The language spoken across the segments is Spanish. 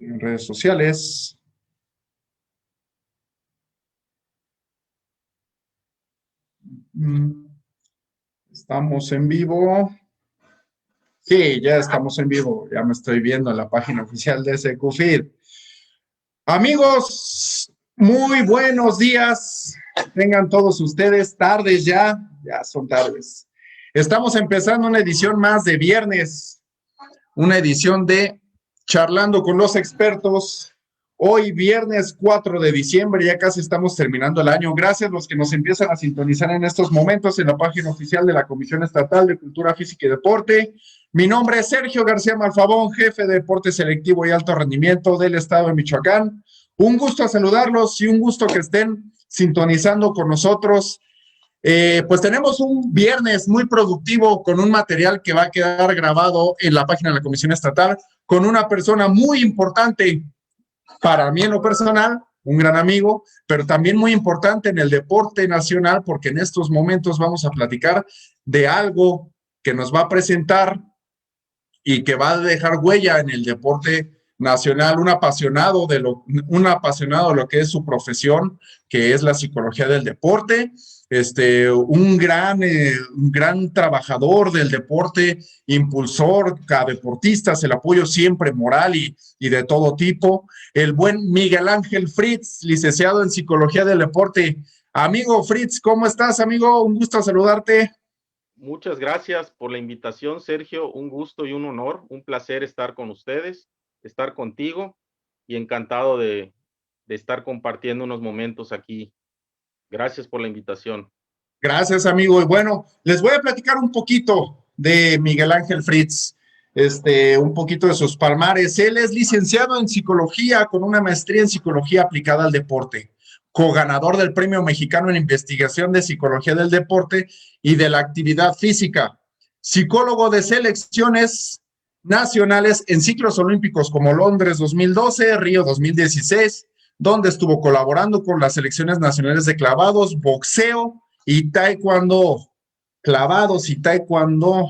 en redes sociales. Mm, Estamos en vivo. Sí, ya estamos en vivo. Ya me estoy viendo en la página oficial de SQFID. Amigos, muy buenos días. Tengan todos ustedes tardes ya son tardes. Estamos empezando una edición más de viernes, una edición de Charlando con los expertos. Hoy viernes 4 de diciembre, ya casi estamos terminando el año. Gracias a los que nos empiezan a sintonizar en estos momentos en la página oficial de la Comisión Estatal de Cultura Física y Deporte. Mi nombre es Sergio García Malfabón, jefe de deporte selectivo y alto rendimiento del estado de Michoacán. Un gusto saludarlos y un gusto que estén sintonizando con nosotros. Pues tenemos un viernes muy productivo con un material que va a quedar grabado en la página de la Comisión Estatal con una persona muy importante para mí en lo personal, un gran amigo, pero también muy importante en el deporte nacional porque en estos momentos vamos a platicar de algo que nos va a presentar y que va a dejar huella en el deporte nacional, un apasionado de lo que es su profesión, que es la psicología del deporte, un gran trabajador del deporte, impulsor a deportistas, el apoyo siempre moral y de todo tipo, el buen Miguel Ángel Fritz, licenciado en psicología del deporte. Amigo Fritz, ¿cómo estás, amigo? Un gusto saludarte. Muchas gracias por la invitación, Sergio. Un gusto y un honor, un placer estar con ustedes, estar contigo y encantado de estar compartiendo unos momentos aquí. Gracias por la invitación. Gracias, amigo. Y bueno, les voy a platicar un poquito de Miguel Ángel Fritz, un poquito de sus palmares. Él es licenciado en psicología con una maestría en psicología aplicada al deporte, coganador del Premio Mexicano en Investigación de Psicología del Deporte y de la Actividad Física, psicólogo de selecciones nacionales en ciclos olímpicos como Londres 2012, Río 2016, donde estuvo colaborando con las selecciones nacionales de clavados, boxeo y taekwondo, clavados y taekwondo,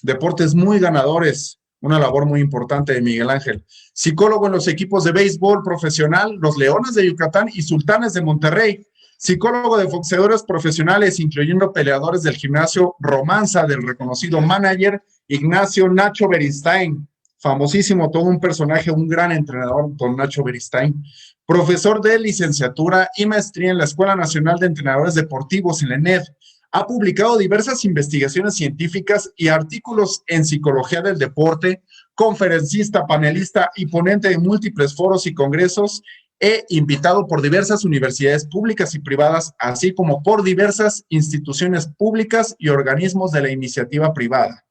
deportes muy ganadores, una labor muy importante de Miguel Ángel. Psicólogo en los equipos de béisbol profesional, los Leones de Yucatán y Sultanes de Monterrey. Psicólogo de boxeadores profesionales, incluyendo peleadores del gimnasio Romanza del reconocido manager Ignacio Nacho Beristain, famosísimo, todo un personaje, un gran entrenador, don Nacho Beristain. Profesor de licenciatura y maestría en la Escuela Nacional de Entrenadores Deportivos, en la ENED. Ha publicado diversas investigaciones científicas y artículos en psicología del deporte, conferencista, panelista y ponente de múltiples foros y congresos, e invitado por diversas universidades públicas y privadas, así como por diversas instituciones públicas y organismos de la iniciativa privada.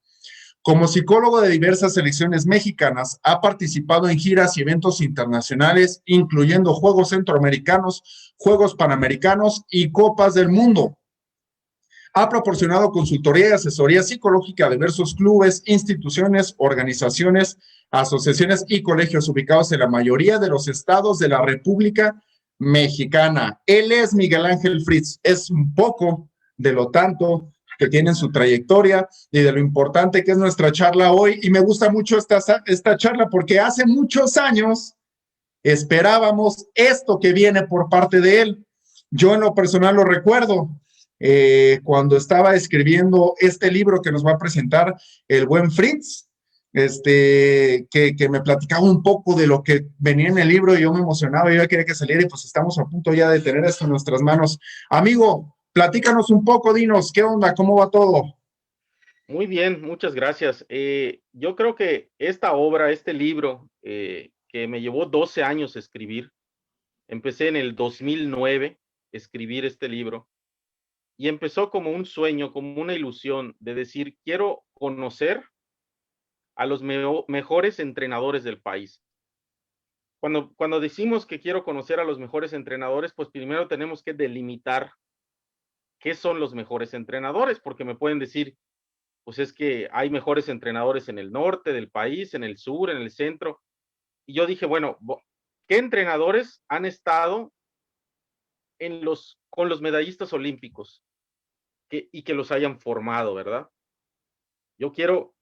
Como psicólogo de diversas selecciones mexicanas, ha participado en giras y eventos internacionales, incluyendo Juegos Centroamericanos, Juegos Panamericanos y Copas del Mundo. Ha proporcionado consultoría y asesoría psicológica a diversos clubes, instituciones, organizaciones, asociaciones y colegios ubicados en la mayoría de los estados de la República Mexicana. Él es Miguel Ángel Fritz. Es un poco de lo tanto que tiene en su trayectoria y de lo importante que es nuestra charla hoy. Y me gusta mucho esta charla porque hace muchos años esperábamos esto que viene por parte de él. Yo en lo personal lo recuerdo, cuando estaba escribiendo este libro que nos va a presentar el buen Fritz, que me platicaba un poco de lo que venía en el libro y yo me emocionaba, yo ya quería que saliera y pues estamos a punto ya de tener esto en nuestras manos. Amigo, platícanos un poco, dinos, ¿qué onda? ¿Cómo va todo? Muy bien, muchas gracias. Yo creo que esta obra, este libro, que me llevó 12 años escribir, empecé en el 2009 a escribir este libro y empezó como un sueño, como una ilusión de decir, quiero conocer a los mejores entrenadores del país. Cuando decimos que quiero conocer a los mejores entrenadores, pues primero tenemos que delimitar qué son los mejores entrenadores, porque me pueden decir, pues es que hay mejores entrenadores en el norte del país, en el sur, en el centro. Y yo dije, bueno, ¿qué entrenadores han estado con los medallistas olímpicos y que los hayan formado, verdad? Yo quiero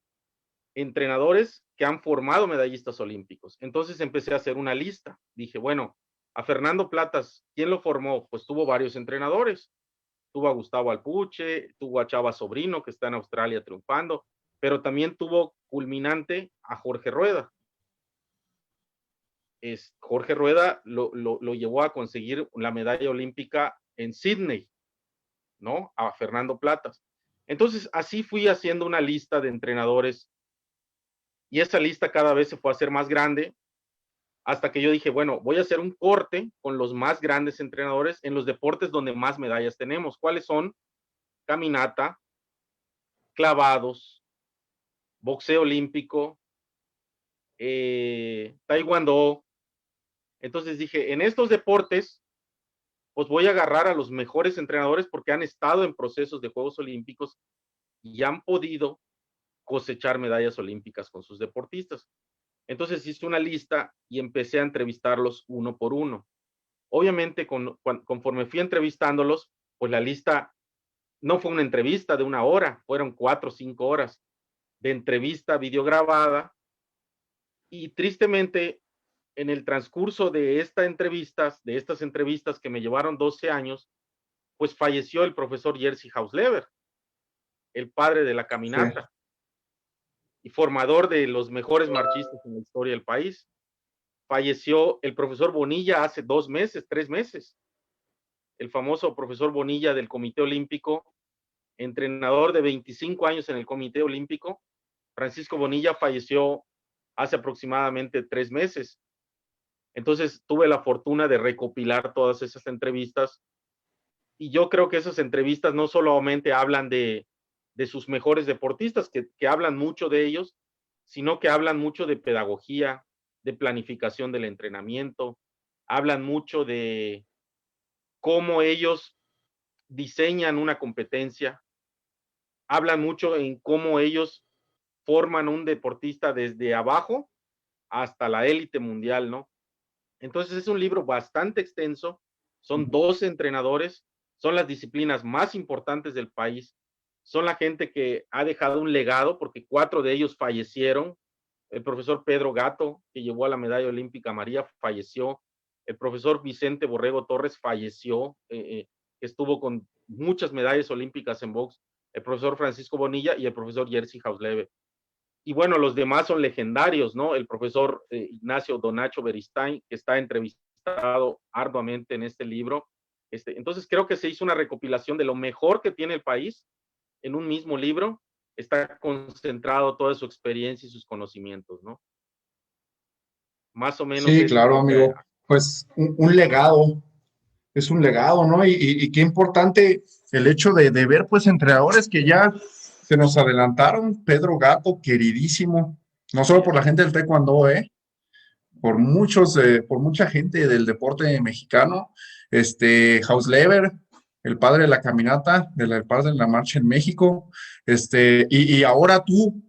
entrenadores que han formado medallistas olímpicos. Entonces empecé a hacer una lista. Dije, bueno, a Fernando Platas, ¿quién lo formó? Pues tuvo varios entrenadores. Tuvo a Gustavo Alpuche, tuvo a Chava Sobrino, que está en Australia triunfando, pero también tuvo culminante a Jorge Rueda. Jorge Rueda lo llevó a conseguir la medalla olímpica en Sydney, ¿no? A Fernando Platas. Entonces, así fui haciendo una lista de entrenadores y esa lista cada vez se fue a hacer más grande hasta que yo dije, bueno, voy a hacer un corte con los más grandes entrenadores en los deportes donde más medallas tenemos. ¿Cuáles son? Caminata, clavados, boxeo olímpico, taekwondo. Entonces dije, en estos deportes, pues voy a agarrar a los mejores entrenadores porque han estado en procesos de Juegos Olímpicos y han podido cosechar medallas olímpicas con sus deportistas. Entonces hice una lista y empecé a entrevistarlos uno por uno. Obviamente, conforme fui entrevistándolos, pues la lista no fue una entrevista de 1 hora, fueron 4 o 5 horas de entrevista videograbada. Y tristemente, en el transcurso de estas entrevistas que me llevaron 12 años, pues falleció el profesor Jerzy Hausleber, el padre de la Sí. caminata y formador de los mejores marchistas en la historia del país. Falleció el profesor Bonilla hace 2 meses, 3 meses. El famoso profesor Bonilla del Comité Olímpico, entrenador de 25 años en el Comité Olímpico. Francisco Bonilla falleció hace aproximadamente 3 meses. Entonces tuve la fortuna de recopilar todas esas entrevistas y yo creo que esas entrevistas no solamente hablan de sus mejores deportistas, que hablan mucho de ellos, sino que hablan mucho de pedagogía, de planificación del entrenamiento, hablan mucho de cómo ellos diseñan una competencia, hablan mucho en cómo ellos forman un deportista desde abajo hasta la élite mundial, ¿no? Entonces es un libro bastante extenso, son 12 entrenadores, son las disciplinas más importantes del país, son la gente que ha dejado un legado porque 4 de ellos fallecieron. El profesor Pedro Gato, que llevó a la medalla olímpica María, falleció. El profesor Vicente Borrego Torres falleció, estuvo con muchas medallas olímpicas en box. El profesor Francisco Bonilla y el profesor Jerzy Hausleber. Y bueno, los demás son legendarios, ¿no? El profesor Ignacio Donacho Beristain, que está entrevistado arduamente en este libro. Entonces creo que se hizo una recopilación de lo mejor que tiene el país en un mismo libro. Está concentrado toda su experiencia y sus conocimientos, ¿no? Más o menos Sí, eso es claro, lo que... amigo. Pues un legado, es un legado, ¿no? Y qué importante el hecho de ver, pues, entrenadores que ya se nos adelantaron. Pedro Gato, queridísimo, no solo Sí, por la gente del taekwondo, por mucha gente del deporte mexicano. Hausleber, el padre de la caminata, el padre de la marcha en México. Y ahora tú,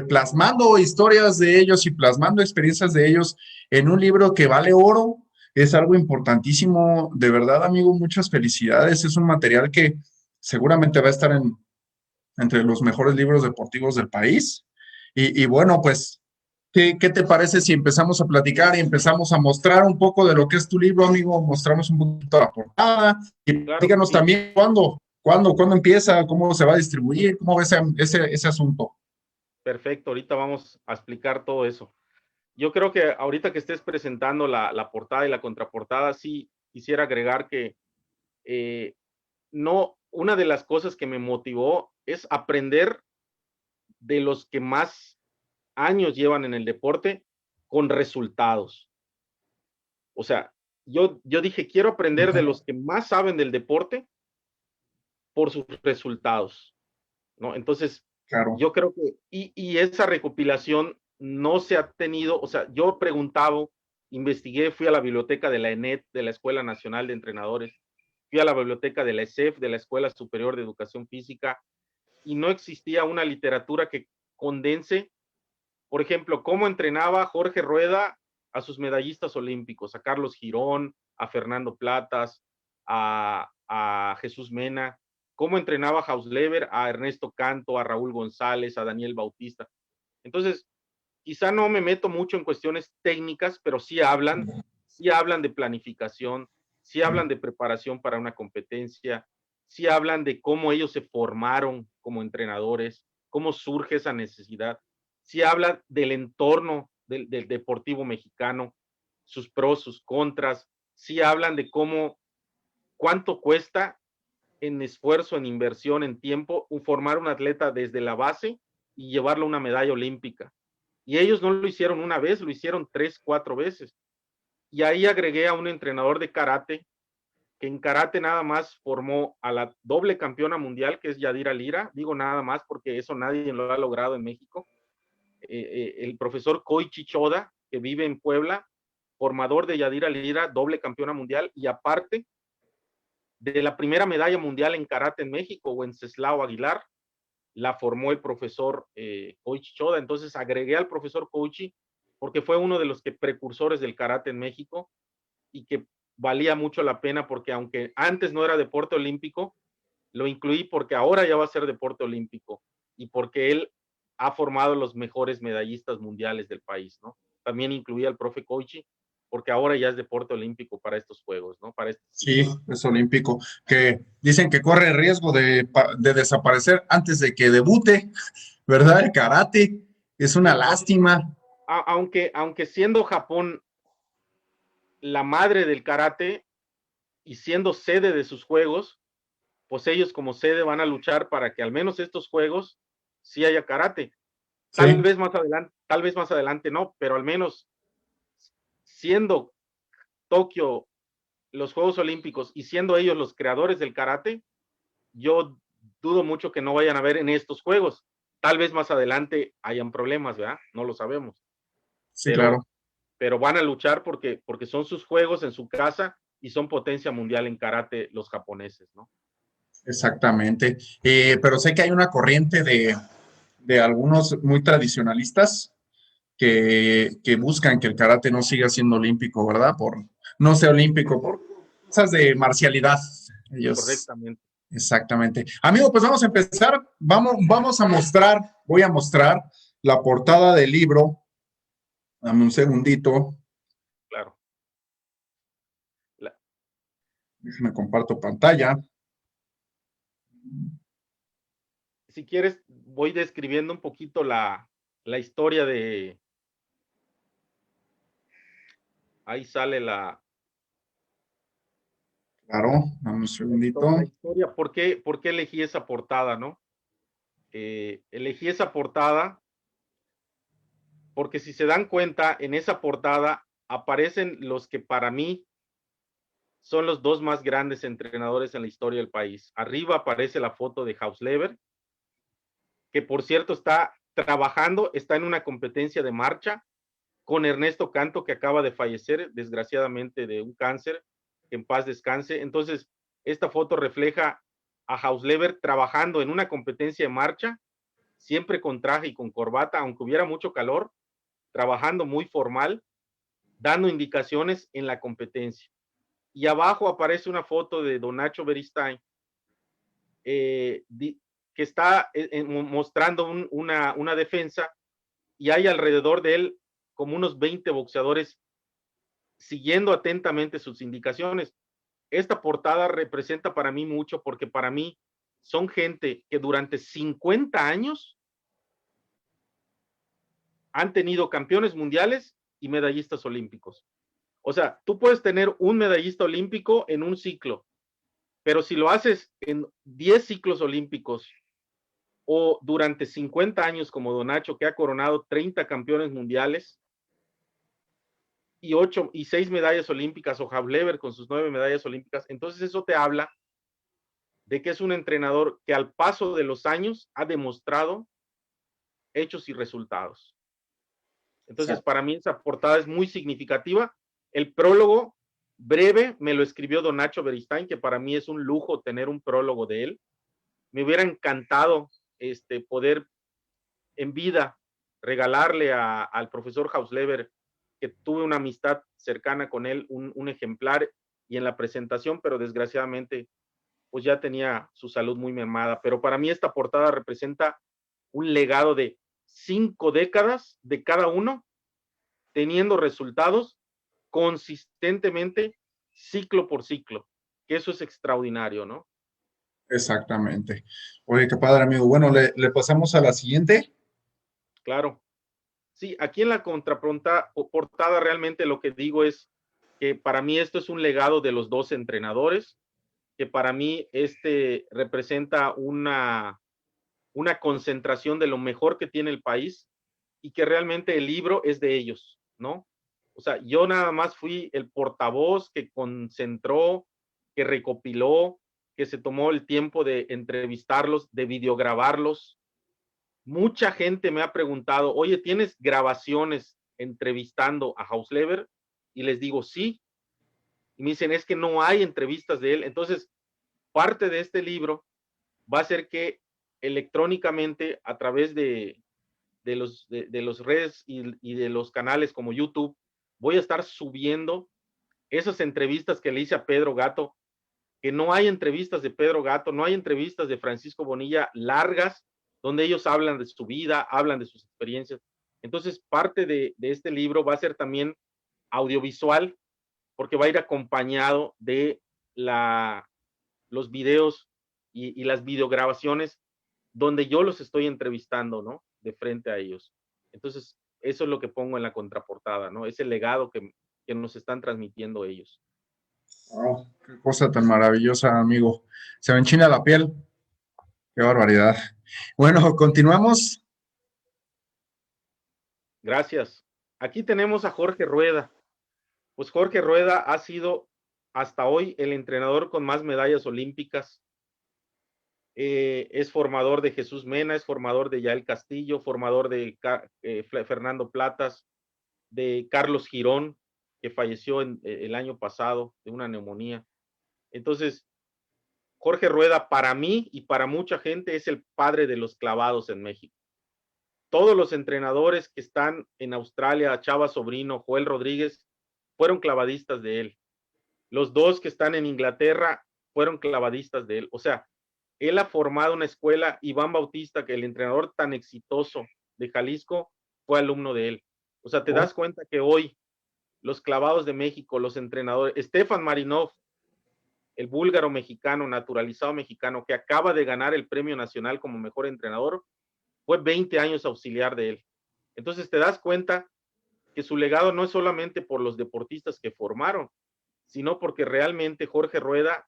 plasmando historias de ellos y plasmando experiencias de ellos en un libro que vale oro, es algo importantísimo. De verdad, amigo, muchas felicidades. Es un material que seguramente va a estar entre los mejores libros deportivos del país. Y bueno, pues, ¿qué te parece si empezamos a platicar y empezamos a mostrar un poco de lo que es tu libro, amigo? Mostramos un poquito la portada y claro que díganos sí. también cuándo empieza, cómo se va a distribuir, cómo ves ese asunto. Perfecto, ahorita vamos a explicar todo eso. Yo creo que ahorita que estés presentando la portada y la contraportada, sí quisiera agregar que eh, no, una de las cosas que me motivó es aprender de los que más años llevan en el deporte con resultados. O sea, yo dije, quiero aprender de los que más saben del deporte por sus resultados, ¿no? Entonces, Claro. yo creo que, y esa recopilación no se ha tenido, o sea, yo preguntaba, investigué, fui a la biblioteca de la ENET, de la Escuela Nacional de Entrenadores, fui a la biblioteca de la ESEF, de la Escuela Superior de Educación Física, y no existía una literatura que condense, por ejemplo, cómo entrenaba Jorge Rueda a sus medallistas olímpicos, a Carlos Girón, a Fernando Platas, a Jesús Mena, cómo entrenaba Hausleber a Ernesto Canto, a Raúl González, a Daniel Bautista. Entonces, quizá no me meto mucho en cuestiones técnicas, pero sí hablan de planificación, sí hablan de preparación para una competencia, sí hablan de cómo ellos se formaron como entrenadores, cómo surge esa necesidad, sí hablan del entorno del deportivo mexicano, sus pros, sus contras, sí hablan de cuánto cuesta en esfuerzo, en inversión, en tiempo, formar un atleta desde la base y llevarlo a una medalla olímpica. Y ellos no lo hicieron una vez, lo hicieron 3, 4 veces. Y ahí agregué a un entrenador de karate, que en karate nada más formó a la doble campeona mundial, que es Yadira Lira. Digo nada más porque eso nadie lo ha logrado en México. El profesor Koichi Choda, que vive en Puebla, formador de Yadira Lira, doble campeona mundial, y aparte de la primera medalla mundial en karate en México, Wenceslao Aguilar, la formó el profesor Koichi Choda. Entonces agregué al profesor Koichi porque fue uno de los precursores del karate en México y que valía mucho la pena porque aunque antes no era deporte olímpico, lo incluí porque ahora ya va a ser deporte olímpico y porque él ha formado los mejores medallistas mundiales del país, ¿no? También incluí al profe Koichi porque ahora ya es deporte olímpico para estos juegos, ¿no? Para este Sí, ciclo. es olímpico, que dicen que corre riesgo de desaparecer antes de que debute, ¿verdad? El karate es una Sí, lástima. aunque siendo Japón la madre del karate y siendo sede de sus juegos, pues ellos como sede van a luchar para que al menos estos juegos sí haya karate. Sí, Tal vez más adelante no, pero al menos siendo Tokio los Juegos Olímpicos y siendo ellos los creadores del karate, yo dudo mucho que no vayan a ver en estos juegos. Tal vez más adelante hayan problemas, ¿verdad? No lo sabemos. sí, claro, Pero, pero van a luchar porque son sus juegos en su casa y son potencia mundial en karate los japoneses, ¿no? exactamente. Pero sé que hay una corriente de algunos muy tradicionalistas que buscan que el karate no siga siendo olímpico, ¿verdad? No sea olímpico, por cosas de marcialidad. Ellos, Correctamente. exactamente. Amigo, pues vamos a empezar. Voy a mostrar la portada del libro. Dame un segundito. Claro. La, Déjame comparto pantalla. si quieres, voy describiendo un poquito la historia de. Ahí sale Claro, dame un la segundito. historia. ¿Por qué elegí esa portada, no? Elegí esa portada porque si se dan cuenta, en esa portada aparecen los que para mí son los dos más grandes entrenadores en la historia del país. Arriba aparece la foto de Hausleber, que por cierto está trabajando, está en una competencia de marcha con Ernesto Canto, que acaba de fallecer, desgraciadamente, de un cáncer, que en paz descanse. Entonces, esta foto refleja a Hausleber trabajando en una competencia de marcha, siempre con traje y con corbata, aunque hubiera mucho calor, trabajando muy formal, dando indicaciones en la competencia. Y abajo aparece una foto de Don Nacho Beristain, eh, que está mostrando una defensa y hay alrededor de él como unos 20 boxeadores siguiendo atentamente sus indicaciones. Esta portada representa para mí mucho porque para mí son gente que durante 50 años han tenido campeones mundiales y medallistas olímpicos. O sea, tú puedes tener un medallista olímpico en un ciclo, pero si lo haces en 10 ciclos olímpicos o durante 50 años como Don Nacho, que ha coronado 30 campeones mundiales y 8 y 6 medallas olímpicas, o Havlever con sus 9 medallas olímpicas, entonces eso te habla de que es un entrenador que al paso de los años ha demostrado hechos y resultados. Entonces, para mí esa portada es muy significativa. El prólogo breve me lo escribió Don Nacho Beristain, que para mí es un lujo tener un prólogo de él. Me hubiera encantado poder en vida regalarle al profesor Hausleber, que tuve una amistad cercana con él, un ejemplar y en la presentación, pero desgraciadamente pues ya tenía su salud muy mermada. Pero para mí esta portada representa un legado de 5 décadas de cada uno, teniendo resultados consistentemente, ciclo por ciclo, que eso es extraordinario, ¿no? Exactamente. Oye, qué padre, amigo. Bueno, le pasamos a la siguiente. Claro. Sí, aquí en la portada realmente lo que digo es que para mí esto es un legado de los dos entrenadores, que para mí representa una concentración de lo mejor que tiene el país y que realmente el libro es de ellos, ¿no? O sea, yo nada más fui el portavoz que concentró, que recopiló, que se tomó el tiempo de entrevistarlos, de videograbarlos. Mucha gente me ha preguntado, oye, ¿tienes grabaciones entrevistando a Hausleber? Y les digo, sí. Y me dicen, es que no hay entrevistas de él. Entonces, parte de este libro va a ser que electrónicamente, a través de los redes y de los canales como YouTube, voy a estar subiendo esas entrevistas que le hice a Pedro Gato, que no hay entrevistas de Pedro Gato, no hay entrevistas de Francisco Bonilla largas, donde ellos hablan de su vida, hablan de sus experiencias. Entonces, parte de este libro va a ser también audiovisual, porque va a ir acompañado de los videos y las videograbaciones donde yo los estoy entrevistando, ¿no? De frente a ellos. Entonces, eso es lo que pongo en la contraportada, ¿no? Ese legado que nos están transmitiendo ellos. Oh, qué cosa tan maravillosa, amigo. Se me enchina la piel. Qué barbaridad. Bueno, continuamos. Gracias. Aquí tenemos a Jorge Rueda. Pues Jorge Rueda ha sido hasta hoy el entrenador con más medallas olímpicas. Es formador de Jesús Mena, es formador de Yael Castillo, formador de Fernando Platas, de Carlos Girón, que falleció el año pasado de una neumonía. Entonces, Jorge Rueda para mí y para mucha gente es el padre de los clavados en México. Todos los entrenadores que están en Australia, Chava Sobrino, Joel Rodríguez, fueron clavadistas de él. Los dos que están en Inglaterra fueron clavadistas de él. O sea, él ha formado una escuela. Iván Bautista, que el entrenador tan exitoso de Jalisco, fue alumno de él. O sea, te das cuenta que hoy los clavados de México, los entrenadores, Stefan Marinov, el búlgaro mexicano, naturalizado mexicano, que acaba de ganar el premio nacional como mejor entrenador, fue 20 años auxiliar de él. Entonces te das cuenta que su legado no es solamente por los deportistas que formaron, sino porque realmente Jorge Rueda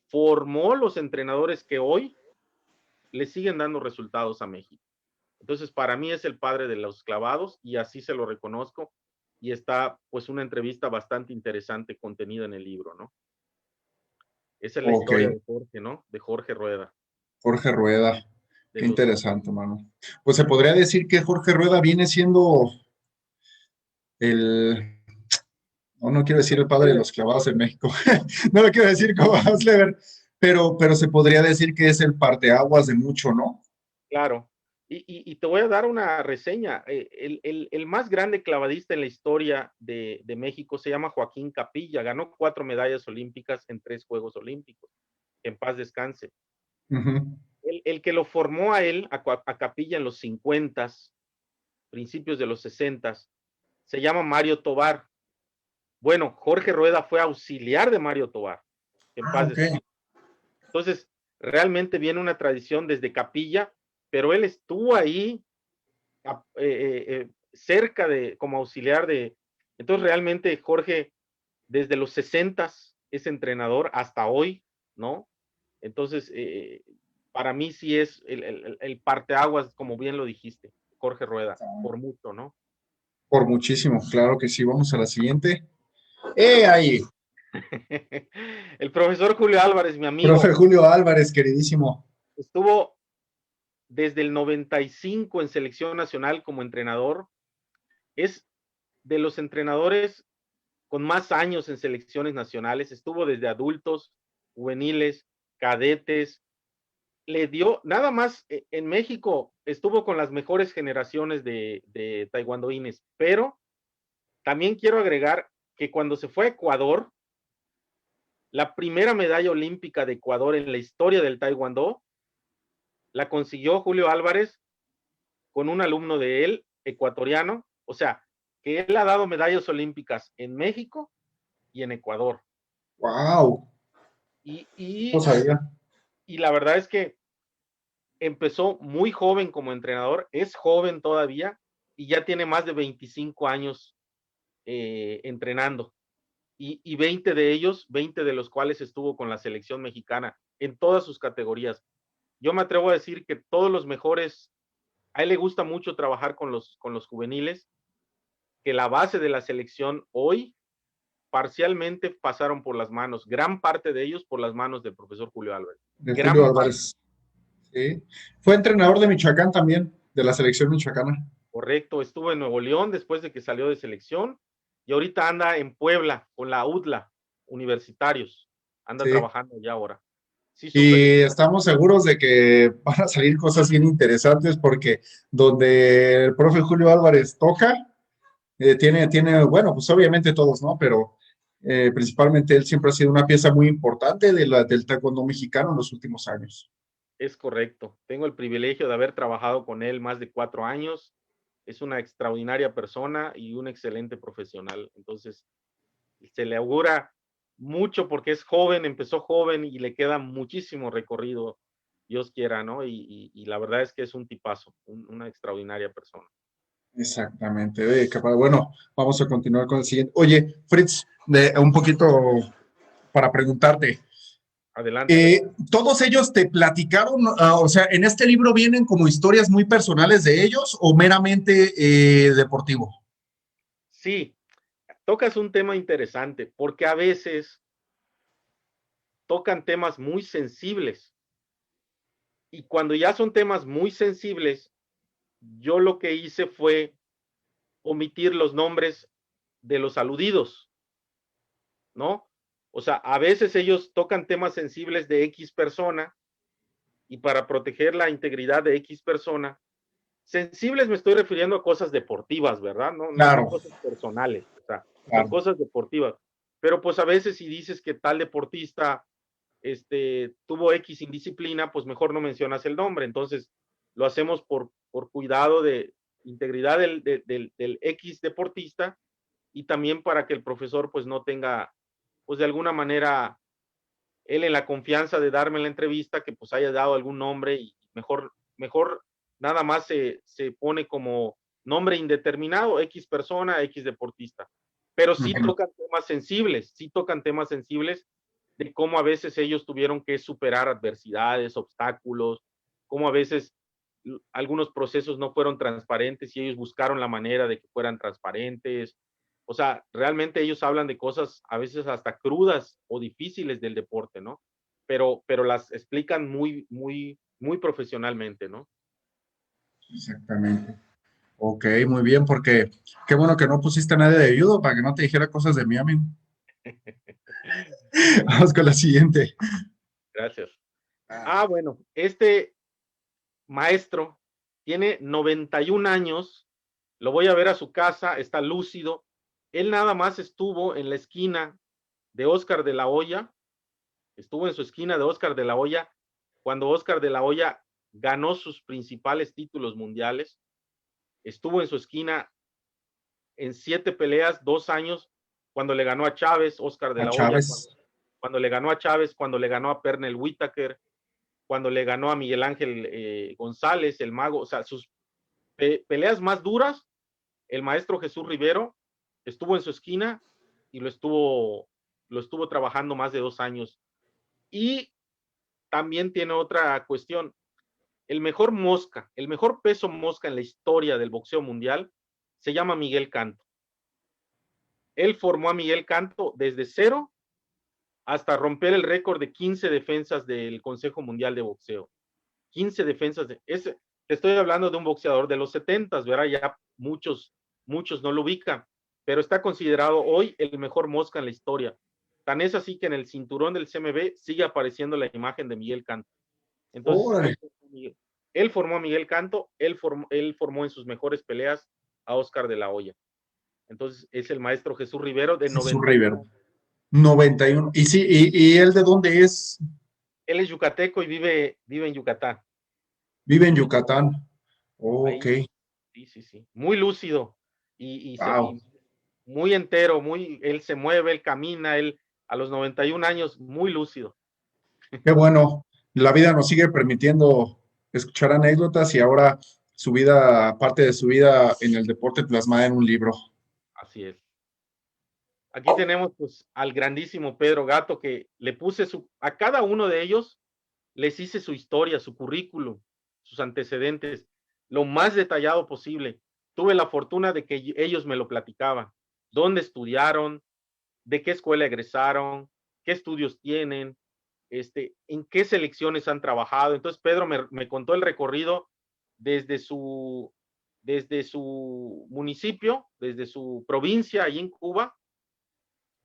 formó los entrenadores que hoy le siguen dando resultados a México. Entonces, para mí es el padre de los clavados y así se lo reconozco. Y está, pues, una entrevista bastante interesante contenida en el libro, ¿no? Esa es la Ok, historia de Jorge, ¿no? De Jorge Rueda, Jorge Rueda. de Qué los... interesante, mano. Pues se podría decir que Jorge Rueda viene siendo el, no quiero decir el padre de los clavados en México, no lo quiero decir como Haslever, pero se podría decir que es el parteaguas de mucho, ¿no? Claro. Y te voy a dar una reseña. El más grande clavadista en la historia de México se llama Joaquín Capilla. Ganó 4 medallas olímpicas en 3 Juegos Olímpicos. En paz descanse. Ujú. El que lo formó a él, a Capilla en los 50, principios de los 60, se llama Mario Tobar. Bueno, Jorge Rueda fue auxiliar de Mario Tobar. En Ah, paz ok. descanse. Entonces, realmente viene una tradición desde Capilla, pero él estuvo ahí cerca de, como auxiliar de, entonces realmente Jorge desde los 60 es entrenador hasta hoy, ¿no? Entonces, para mí sí es el parteaguas, como bien lo dijiste, Jorge Rueda, por mucho, ¿no? Por muchísimo, claro que sí. Vamos a la siguiente. Ahí! El profesor Julio Álvarez, mi Profe amigo, Julio Álvarez, queridísimo. estuvo desde el 95 en selección nacional como entrenador, es de los entrenadores con más años en selecciones nacionales, estuvo desde adultos, juveniles, cadetes, le dio, nada más en México, estuvo con las mejores generaciones de taekwondoines, pero también quiero agregar que cuando se fue a Ecuador, la primera medalla olímpica de Ecuador en la historia del taekwondo, la consiguió Julio Álvarez con un alumno de él, ecuatoriano, o sea, que él ha dado medallas olímpicas en México y en Ecuador. Wow. Y, No y, sabía. y la verdad es que empezó muy joven como entrenador, es joven todavía y ya tiene más de 25 años entrenando. Y 20 de ellos, 20 de los cuales estuvo con la selección mexicana en todas sus categorías. Yo me atrevo a decir que todos los mejores, a él le gusta mucho trabajar con los juveniles, que la base de la selección hoy parcialmente pasaron por las manos, gran parte de ellos por las manos del profesor Julio Álvarez. De Julio Gran parte, Álvarez. Sí. Fue entrenador de Michoacán también, de la selección michoacana. correcto. Estuvo en Nuevo León después de que salió de selección y ahorita anda en Puebla con la UDLA, universitarios. Anda Sí. trabajando ya ahora. Sí, súper Y interesante. estamos seguros de que van a salir cosas bien interesantes porque donde el profe Julio Álvarez toca, bueno, pues obviamente todos, ¿no? Pero principalmente él siempre ha sido una pieza muy importante del taekwondo mexicano en los últimos años. Es correcto. Tengo el privilegio de haber trabajado con él más de 4 años. Es una extraordinaria persona y un excelente profesional. Entonces, se le augura mucho porque es joven, empezó joven y le queda muchísimo recorrido, Dios quiera, ¿no? Y la verdad es que es un tipazo, una extraordinaria persona. Exactamente. Bueno, vamos a continuar con el siguiente. Oye, Fritz, un poquito para preguntarte. Adelante. ¿Todos ellos te platicaron, o sea, en este libro vienen como historias muy personales de ellos o meramente deportivo? Sí, tocas un tema interesante porque a veces tocan temas muy sensibles y cuando ya son temas muy sensibles, yo lo que hice fue omitir los nombres de los aludidos, ¿no? O sea, a veces ellos tocan temas sensibles de X persona y para proteger la integridad de X persona, sensibles me estoy refiriendo a cosas deportivas, ¿verdad? No Claro, cosas personales, o sea, son claro. cosas deportivas. Pero pues a veces si dices que tal deportista tuvo X indisciplina, pues mejor no mencionas el nombre. Entonces, lo hacemos por cuidado de integridad del X deportista y también para que el profesor pues no tenga, pues de alguna manera, él en la confianza de darme la entrevista, que pues haya dado algún nombre y mejor nada más se pone como nombre indeterminado, X persona, X deportista. Pero Ujú. sí tocan temas sensibles de cómo a veces ellos tuvieron que superar adversidades, obstáculos, cómo a veces algunos procesos no fueron transparentes y ellos buscaron la manera de que fueran transparentes. O sea, realmente ellos hablan de cosas a veces hasta crudas o difíciles del deporte, ¿no? Pero las explican muy profesionalmente, ¿no? Exactamente. Ok, muy bien, porque qué bueno que no pusiste a nadie de judo para que no te dijera cosas de Miami. Vamos con la siguiente. Gracias. Ah, bueno, este maestro tiene 91 años, lo voy a ver a su casa, está lúcido. Él nada más estuvo en la esquina de Oscar de la Hoya, estuvo en su esquina de Oscar de la Hoya cuando Oscar de la Hoya ganó sus principales títulos mundiales, estuvo en su esquina en 7 peleas, 2 años, cuando le ganó a Chávez, Oscar de A la Hoya, Chávez. cuando le ganó a Chávez, cuando le ganó a Pernell Whitaker, cuando le ganó a Miguel Ángel González, el mago, o sea, sus peleas más duras, el maestro Jesús Rivero estuvo en su esquina y lo estuvo trabajando más de 2 años. Y también tiene otra cuestión, el mejor peso mosca en la historia del boxeo mundial se llama Miguel Canto. Él formó a Miguel Canto desde cero hasta romper el récord de 15 defensas del Consejo Mundial de Boxeo. 15 defensas. Te estoy hablando de un boxeador de los 70, ¿verdad? Ya muchos no lo ubican, pero está considerado hoy el mejor mosca en la historia. Tan es así que en el cinturón del CMB sigue apareciendo la imagen de Miguel Canto. Entonces, Órale. él formó a Miguel Canto, él formó en sus mejores peleas a Oscar de la Hoya. Entonces, es el maestro Jesús Rivero de Jesús 91 Rivero. años. 91. Y sí, y él de dónde es? Él es yucateco y vive en Yucatán. Vive en Yucatán. Ok, Ahí, sí, sí, sí. Muy lúcido wow. y muy entero, él se mueve, él camina, él a los 91 años, muy lúcido. Qué bueno. La vida nos sigue permitiendo escuchar anécdotas y ahora su vida, parte de su vida en el deporte plasmada en un libro. Así es. Aquí tenemos pues al grandísimo Pedro Gato que le puse a cada uno de ellos les hice su historia, su currículum, sus antecedentes, lo más detallado posible. Tuve la fortuna de que ellos me lo platicaban. ¿Dónde estudiaron? ¿De qué escuela egresaron? ¿Qué estudios tienen? ¿En qué selecciones han trabajado? Entonces Pedro me contó el recorrido desde su, desde su municipio, desde su provincia, ahí en Cuba,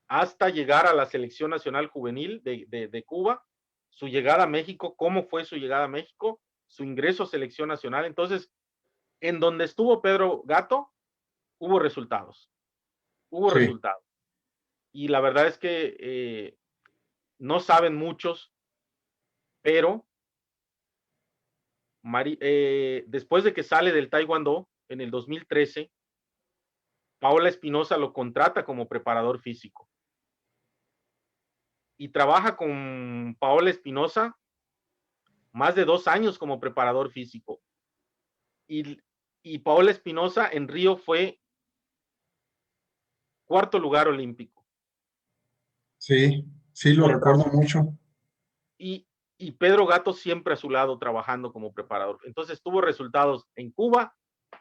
hasta llegar a la selección nacional juvenil de Cuba, su llegada a México, cómo fue su llegada a México, su ingreso a selección nacional. Entonces, en donde estuvo Pedro Gato, hubo resultados, hubo Sí, resultados. Y la verdad es que no saben muchos, pero después de que sale del Taekwondo en el 2013, Paola Espinosa lo contrata como preparador físico y trabaja con Paola Espinosa más de 2 años como preparador físico. Y, y Paola Espinosa en Río fue cuarto lugar olímpico. sí, sí, lo Contra, recuerdo mucho. y, y Pedro Gato siempre a su lado trabajando como preparador. Entonces tuvo resultados en Cuba,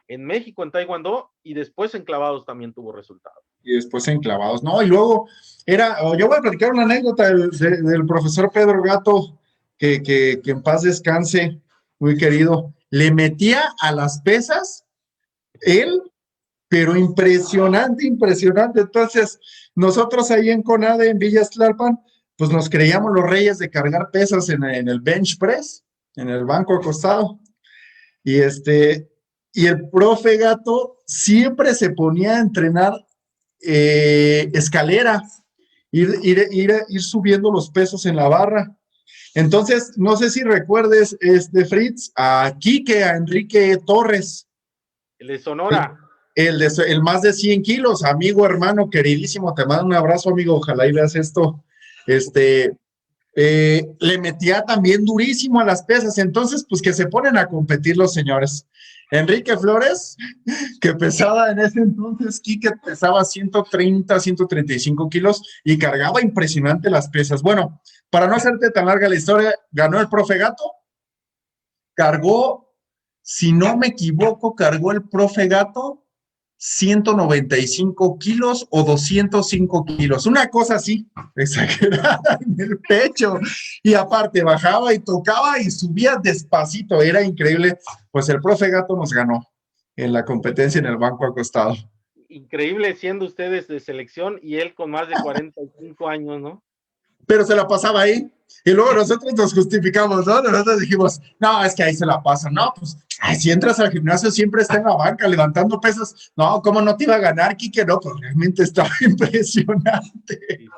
en México, en Taekwondo, y después en clavados también tuvo resultados. Y después enclavados. No, y luego yo voy a platicar una anécdota del profesor Pedro Gato, que en paz descanse, muy querido. Le metía a las pesas él, pero impresionante, impresionante. Entonces, nosotros ahí en CONADE, en Villas Tlalpan, pues nos creíamos los reyes de cargar pesas en el bench press, en el banco acostado. Y y el profe Gato siempre se ponía a entrenar escalera, ir subiendo los pesos en la barra. Entonces, no sé si recuerdes, Fritz, a Quique, a Enrique Torres, El de Sonora, el más de 100 kilos, amigo, hermano, queridísimo, te mando un abrazo, amigo, ojalá y veas esto. Este, le metía también durísimo a las pesas, entonces, pues que se ponen a competir los señores. Enrique Flores, que pesaba en ese entonces, Quique pesaba 130, 135 kilos y cargaba impresionante las pesas. Bueno, para no hacerte tan larga la historia, ganó el profe Gato, cargó, si no me equivoco, cargó el profe Gato 195 kilos o 205 kilos, una cosa así, exagerada en el pecho. Y aparte bajaba y tocaba y subía despacito, era increíble. Pues el profe Gato nos ganó en la competencia en el banco acostado. increíble siendo ustedes de selección y él con más de 45 años, ¿no? Pero se la pasaba ahí. Y luego nosotros nos justificamos, ¿no? Nosotros dijimos, no, es que ahí se la pasa. No, pues, ay, si entras al gimnasio siempre está en la banca levantando pesas. No, ¿cómo no te iba a ganar, Quique? No, pues realmente estaba impresionante. Sí, sí.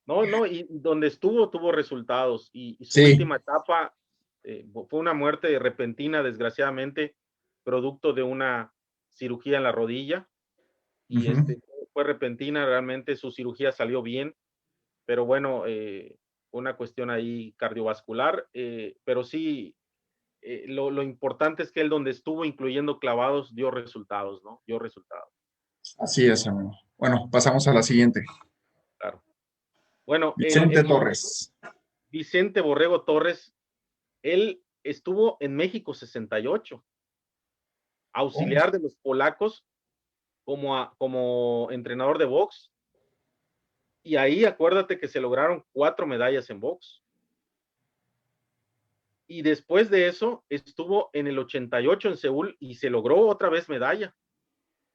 No, no, y donde estuvo tuvo resultados y su Sí. última etapa fue una muerte repentina, desgraciadamente, producto de una cirugía en la rodilla y Uh-huh. fue repentina, realmente su cirugía salió bien, pero bueno, una cuestión ahí cardiovascular, pero sí, lo importante es que él donde estuvo, incluyendo clavados, dio resultados, ¿no? Dio resultados, Así es, amigo. Bueno, pasamos a la siguiente. claro. Bueno, Vicente Torres. Vicente Borrego Torres, él estuvo en México 68, Oh, auxiliar de los polacos como entrenador de box, y ahí acuérdate que se lograron 4 medallas en box. Y después de eso estuvo en el 88 en Seúl y se logró otra vez medalla.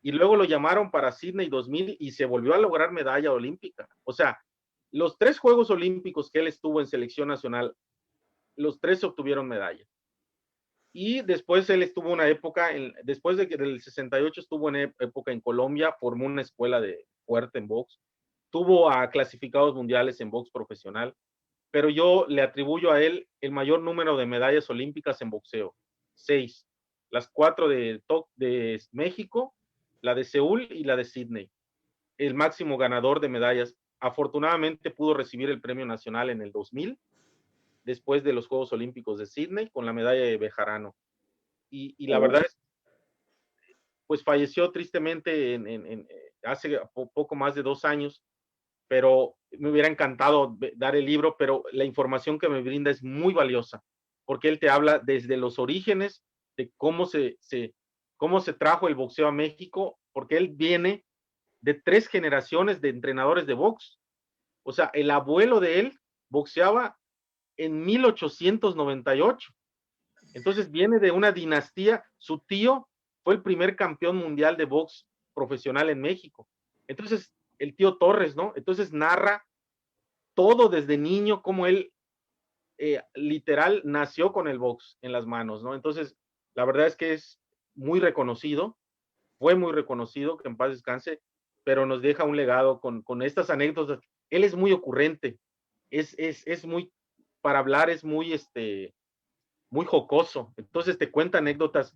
Y luego lo llamaron para Sydney 2000 y se volvió a lograr medalla olímpica. O sea, los 3 Juegos Olímpicos que él estuvo en selección nacional, los 3 obtuvieron medalla. Y después él estuvo una época, después de que del 68 estuvo en época en Colombia, formó una escuela de fuerte en box, tuvo a clasificados mundiales en box profesional, pero yo le atribuyo a él el mayor número de medallas olímpicas en boxeo, 6. las 4 de México, la de Seúl y la de Sydney. El máximo ganador de medallas. Afortunadamente pudo recibir el premio nacional en el 2000, después de los Juegos Olímpicos de Sydney, con la medalla de Bejarano. Y la verdad es, pues falleció tristemente hace poco más de 2 años, pero me hubiera encantado dar el libro, pero la información que me brinda es muy valiosa, porque él te habla desde los orígenes de cómo se trajo el boxeo a México, porque él viene de 3 generaciones de entrenadores de box. O sea, el abuelo de él boxeaba en 1898. Entonces viene de una dinastía, su tío fue el primer campeón mundial de box profesional en México. Entonces, el tío Torres, ¿no? Entonces narra todo desde niño, cómo él literal nació con el box en las manos, ¿no? Entonces, la verdad es que es muy reconocido, fue muy reconocido, que en paz descanse, pero nos deja un legado con estas anécdotas. Él es muy ocurrente, es muy, para hablar es muy jocoso, entonces te cuenta anécdotas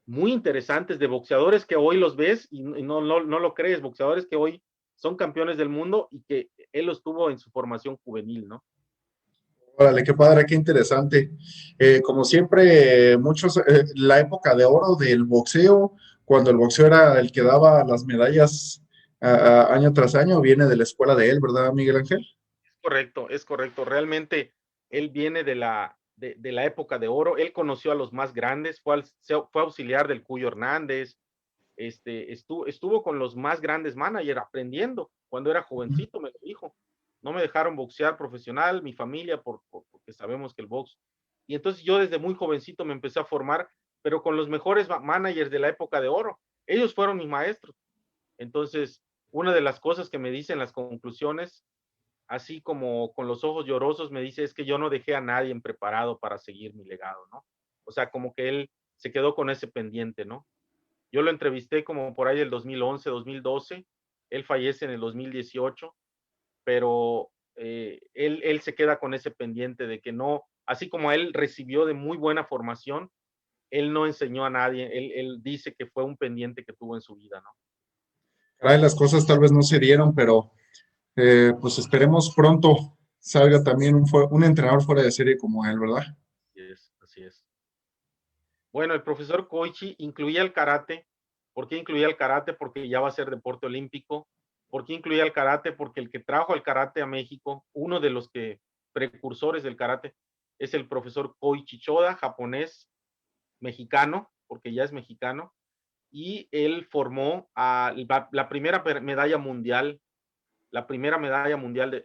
muy interesantes de boxeadores que hoy los ves y no lo crees, boxeadores que hoy son campeones del mundo y que él los tuvo en su formación juvenil, ¿no? Órale, qué padre, qué interesante. Como siempre, muchos, la época de oro del boxeo, cuando el boxeo era el que daba las medallas año tras año, viene de la escuela de él, ¿verdad, Miguel Ángel? Correcto, es correcto. Realmente él viene de la época de oro. Él conoció a los más grandes, fue auxiliar del Cuyo Hernández, estuvo con los más grandes managers aprendiendo. Cuando era jovencito me lo dijo. No me dejaron boxear profesional, mi familia, porque sabemos que el box. Y entonces yo desde muy jovencito me empecé a formar, pero con los mejores managers de la época de oro. Ellos fueron mis maestros. Entonces, una de las cosas que me dicen las conclusiones, así como con los ojos llorosos, me dice, es que yo no dejé a nadie preparado para seguir mi legado, ¿no? O sea, como que él se quedó con ese pendiente, ¿no? Yo lo entrevisté como por ahí del 2011, 2012, él fallece en el 2018, pero él se queda con ese pendiente de que no, así como él recibió de muy buena formación, él no enseñó a nadie, él dice que fue un pendiente que tuvo en su vida, ¿no? Caray, las cosas tal vez no se dieron, pero pues esperemos pronto salga también un entrenador fuera de serie como él, ¿verdad? Así es, así es. Bueno, el profesor Koichi incluía el karate. ¿Por qué incluía el karate? Porque ya va a ser deporte olímpico. ¿Por qué incluía el karate? Porque el que trajo el karate a México, uno de los precursores del karate, es el profesor Koichi Choda, japonés, mexicano, porque ya es mexicano, y él formó la primera medalla mundial,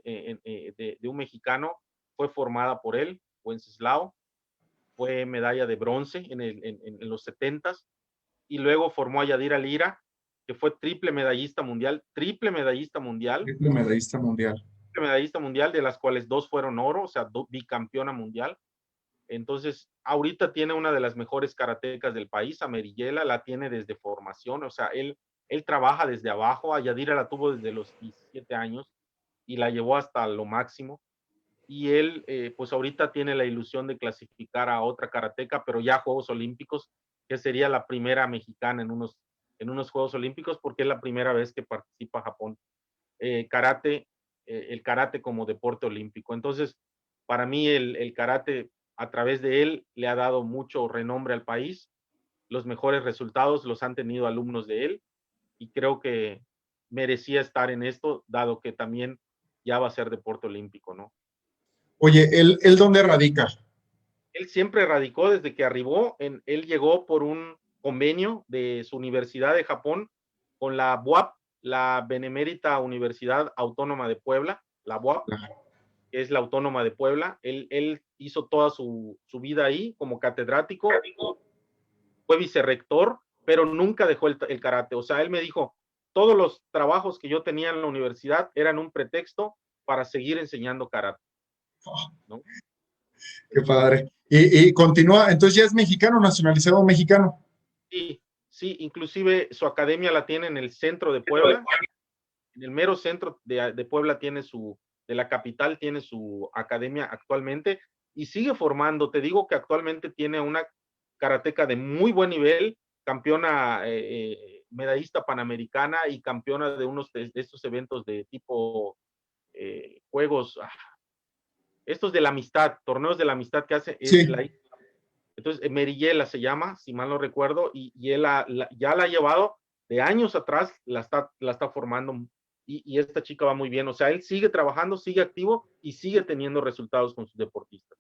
de un mexicano fue formada por él, Wenceslao, fue medalla de bronce en los 70s, y luego formó a Yadira Lira, que fue triple medallista mundial, Triple medallista mundial. de las cuales 2 fueron oro, o sea, bicampeona mundial. Entonces, ahorita tiene una de las mejores karatecas del país, a Merillela, la tiene desde formación, o sea, él trabaja desde abajo, a Yadira la tuvo desde los 17 años y la llevó hasta lo máximo. Y él, pues ahorita tiene la ilusión de clasificar a otra karateca, pero ya a Juegos Olímpicos, que sería la primera mexicana en unos Juegos Olímpicos, porque es la primera vez que participa Japón. El karate como deporte olímpico. Entonces, para mí el karate, a través de él, le ha dado mucho renombre al país. Los mejores resultados los han tenido alumnos de él, y creo que merecía estar en esto, dado que también ya va a ser deporte olímpico, ¿no? Oye, ¿él dónde radica? Él siempre radicó desde que arribó, él llegó por un convenio de su Universidad de Japón con la BUAP, la Benemérita Universidad Autónoma de Puebla, la BUAP, que es la Autónoma de Puebla. Él hizo toda su vida ahí como catedrático, fue vicerrector, pero nunca dejó el karate. O sea, él me dijo, todos los trabajos que yo tenía en la universidad eran un pretexto para seguir enseñando karate, ¿no? Qué padre. Y continúa, entonces ya es mexicano, nacionalizado mexicano. Sí, sí, inclusive su academia la tiene en el centro de Puebla, en el mero centro de Puebla de la capital tiene su academia actualmente, y sigue formando. Te digo que actualmente tiene una karateca de muy buen nivel, campeona medallista panamericana y campeona de unos de estos eventos de tipo juegos, estos de la amistad, torneos de la amistad que hace, es Sí, la entonces Meriyela se llama, si mal no recuerdo, y él ya la ha llevado de años atrás, la está formando y esta chica va muy bien, o sea, él sigue trabajando, sigue activo y sigue teniendo resultados con sus deportistas,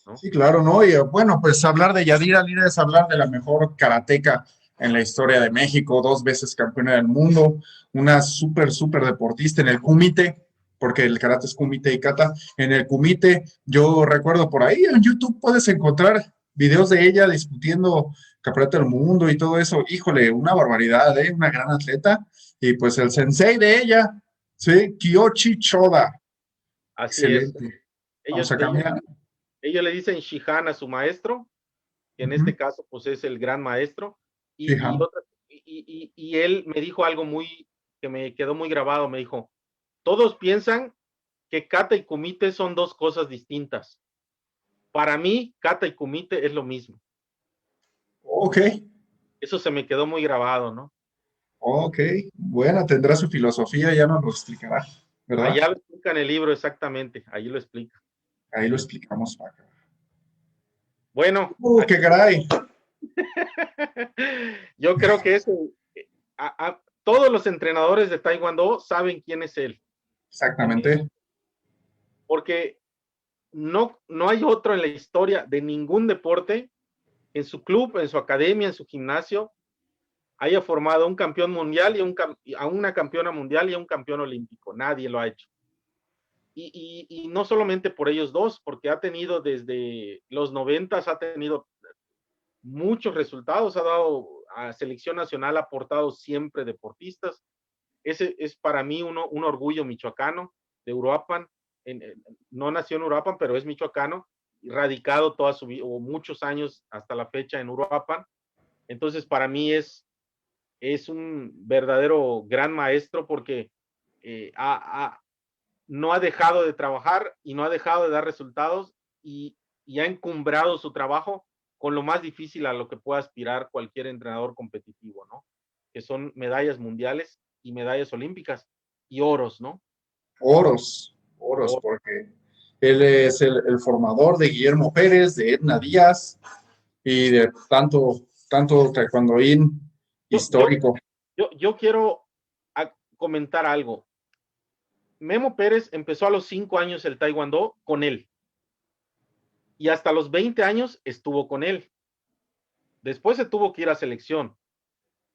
¿no? sí, claro, ¿no? Y bueno, pues hablar de Yadira Lira es hablar de la mejor karateca en la historia de México, 2 veces campeona del mundo, una súper, súper deportista en el kumite, porque el karate es kumite y kata. En el kumite, yo recuerdo por ahí en YouTube puedes encontrar videos de ella discutiendo campeonato del mundo y todo eso. Híjole, una barbaridad, ¿eh? Una gran atleta. Y pues el sensei de ella, ¿sí? Kiyoshi Choda. Así es. Excelente. Vamos Ellos, a ellos, cambiar. ellos le dicen Shihan a su maestro, que en Ujú. este caso pues es el gran maestro, Sí, y él me dijo algo muy, que me quedó muy grabado, me dijo, todos piensan que kata y kumite son dos cosas distintas. Para mí, kata y kumite es lo mismo. ok, Eso se me quedó muy grabado, ¿no? ok. Bueno, tendrá su filosofía, ya nos lo explicará, ¿verdad? Allá lo explica en el libro exactamente, allí lo explica. Ahí lo explicamos, Paco. Bueno, Qué aquí caray. yo creo que eso, todos los entrenadores de Taekwondo saben quién es él, Exactamente. porque no hay otro en la historia de ningún deporte, en su club, en su academia, en su gimnasio, haya formado un campeón mundial a una campeona mundial y a un campeón olímpico. Nadie lo ha hecho. Y no solamente por ellos dos, porque ha tenido desde los 90, ha tenido muchos resultados, ha dado a selección nacional, ha aportado siempre deportistas. Ese es para mí un orgullo michoacano de Uruapan. No nació en Uruapan, pero es michoacano, radicado toda su vida, o muchos años hasta la fecha en Uruapan. Entonces, para mí es un verdadero gran maestro porque eh, ha, ha, no ha dejado de trabajar y no ha dejado de dar resultados y ha encumbrado su trabajo con lo más difícil a lo que pueda aspirar cualquier entrenador competitivo, ¿no? Que son medallas mundiales y medallas olímpicas y oros, ¿no? Oros, oros, Oro. porque él es el formador de Guillermo Pérez, de Edna Díaz y de tanto taekwondoín Yo, yo, histórico. yo quiero comentar algo. Memo Pérez empezó a los 5 años el taekwondo con él y hasta los 20 años estuvo con él. Después se tuvo que ir a selección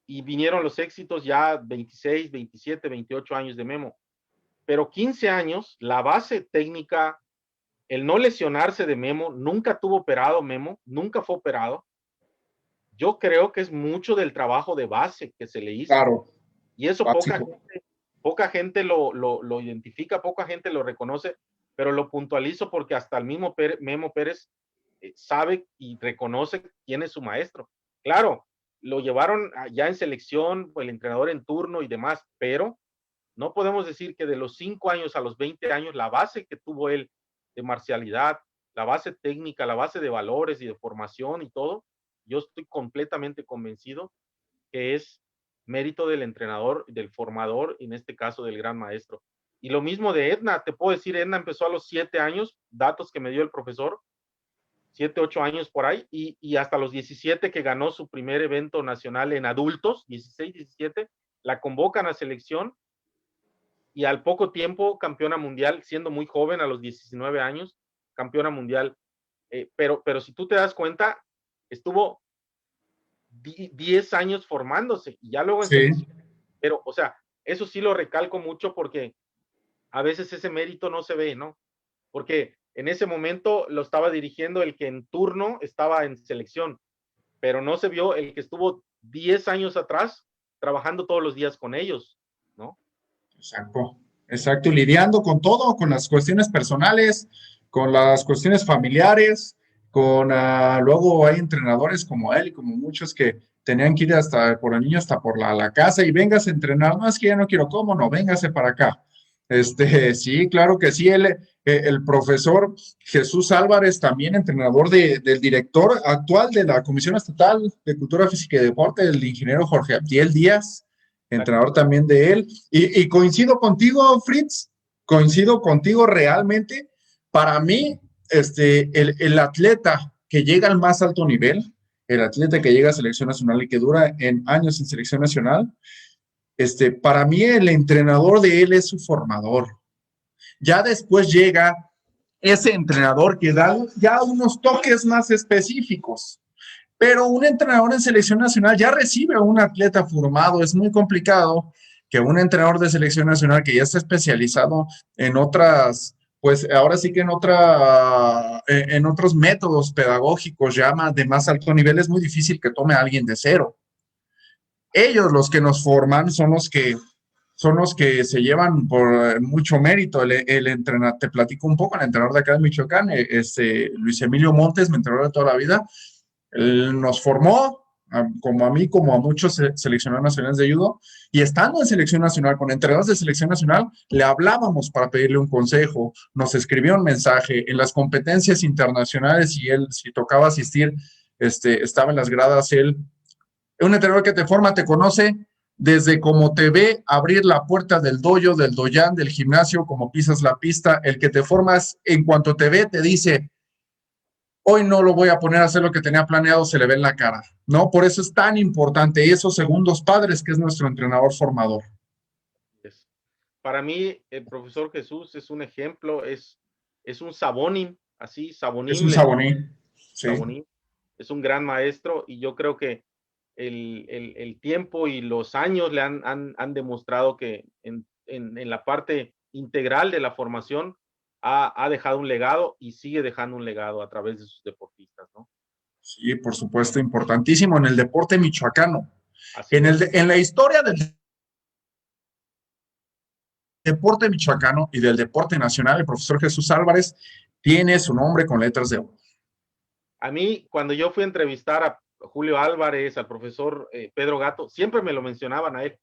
y vinieron los éxitos ya 26, 27, 28 años de Memo. Pero 15 años, la base técnica, el no lesionarse de Memo, nunca tuvo operado Memo, nunca fue operado. Yo creo que es mucho del trabajo de base que se le hizo. Claro, Y eso básico. poca gente lo identifica, poca gente lo reconoce, pero lo puntualizo porque hasta el mismo Memo Pérez sabe y reconoce quién es su maestro. Claro, lo llevaron ya en selección, el entrenador en turno y demás, pero no podemos decir que de los 5 años a los 20 años, la base que tuvo él de marcialidad, la base técnica, la base de valores y de formación y todo, yo estoy completamente convencido que es mérito del entrenador, del formador, en este caso del gran maestro. Y lo mismo de Edna, te puedo decir, Edna empezó a los 7 años, datos que me dio el profesor, 7, 8 años por ahí, y hasta los 17 que ganó su primer evento nacional en adultos, 16, 17, la convocan a selección y al poco tiempo campeona mundial, siendo muy joven, a los 19 años, campeona mundial. Pero si tú te das cuenta, estuvo 10 años formándose y ya luego en Sí, selección. Pero, o sea, eso sí lo recalco mucho porque a veces ese mérito no se ve, ¿no? Porque en ese momento lo estaba dirigiendo el que en turno estaba en selección, pero no se vio el que estuvo 10 años atrás trabajando todos los días con ellos, ¿no? exacto. Exacto, y lidiando con todo, con las cuestiones personales, con las cuestiones familiares, con luego hay entrenadores como él y como muchos que tenían que ir hasta por el niño, hasta por la casa y vengas a entrenar. No es que ya no quiero, ¿cómo no? Véngase para acá. Sí, claro que sí. El profesor Jesús Álvarez, también entrenador del director actual de la Comisión Estatal de Cultura Física y Deporte, el ingeniero Jorge Abdiel Díaz, entrenador también de él. Y coincido contigo, Fritz, coincido contigo realmente. Para mí, el atleta que llega al más alto nivel, el atleta que llega a selección nacional y que dura en años en selección nacional, para mí el entrenador de él es su formador. Ya después llega ese entrenador que da ya unos toques más específicos. Pero un entrenador en selección nacional ya recibe a un atleta formado. Es muy complicado que un entrenador de selección nacional que ya está especializado en otras, pues ahora sí que en otros métodos pedagógicos ya de más alto nivel, es muy difícil que tome a alguien de cero. Ellos, los que nos forman, son los que se llevan por mucho mérito. El entrenador, te platico un poco, el entrenador de acá de Michoacán, Luis Emilio Montes, mi entrenador de toda la vida, él nos formó, como a mí, como a muchos seleccionados nacionales de judo, y estando en selección nacional, con entrenadores de selección nacional, le hablábamos para pedirle un consejo, nos escribió un mensaje en las competencias internacionales y él, si tocaba asistir, estaba en las gradas, él, un entrenador que te forma, te conoce desde cómo te ve abrir la puerta del dojo, del doyan, del gimnasio, cómo pisas la pista, el que te formas, en cuanto te ve, te dice, hoy no lo voy a poner a hacer lo que tenía planeado, se le ve en la cara, ¿no? Por eso es tan importante esos segundos padres que es nuestro entrenador formador. Para mí, el profesor Jesús es un ejemplo, es un Sabonín, así, Es Sabonín un le dice, saboní, sí. Sabonín, es un gran maestro y yo creo que el tiempo y los años le han demostrado que en la parte integral de la formación ha dejado un legado y sigue dejando un legado a través de sus deportistas, ¿no? Sí, por supuesto, importantísimo en el deporte michoacano. Así es. En la historia del deporte michoacano y del deporte nacional, el profesor Jesús Álvarez tiene su nombre con letras de oro. A mí, cuando yo fui a entrevistar a Julio Álvarez, al profesor Pedro Gato, siempre me lo mencionaban a él.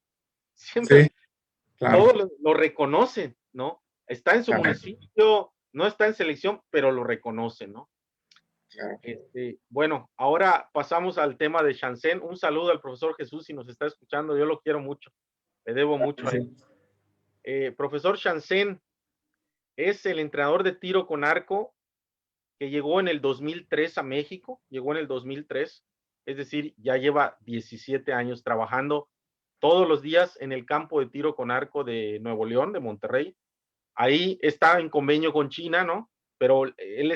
Sí, Siempre, claro, todos lo reconocen, ¿no? Está en su claro, municipio, no está en selección, pero lo reconocen, ¿no? claro. Bueno, ahora pasamos al tema de Shansen. Un saludo al profesor Jesús si nos está escuchando, yo lo quiero mucho, le debo mucho a él. Sí. Profesor Shansen es el entrenador de tiro con arco que llegó en el 2003 a México, llegó en el 2003, es decir, ya lleva 17 años trabajando todos los días en el campo de tiro con arco de Nuevo León, de Monterrey. Ahí está en convenio con China, ¿no? Pero él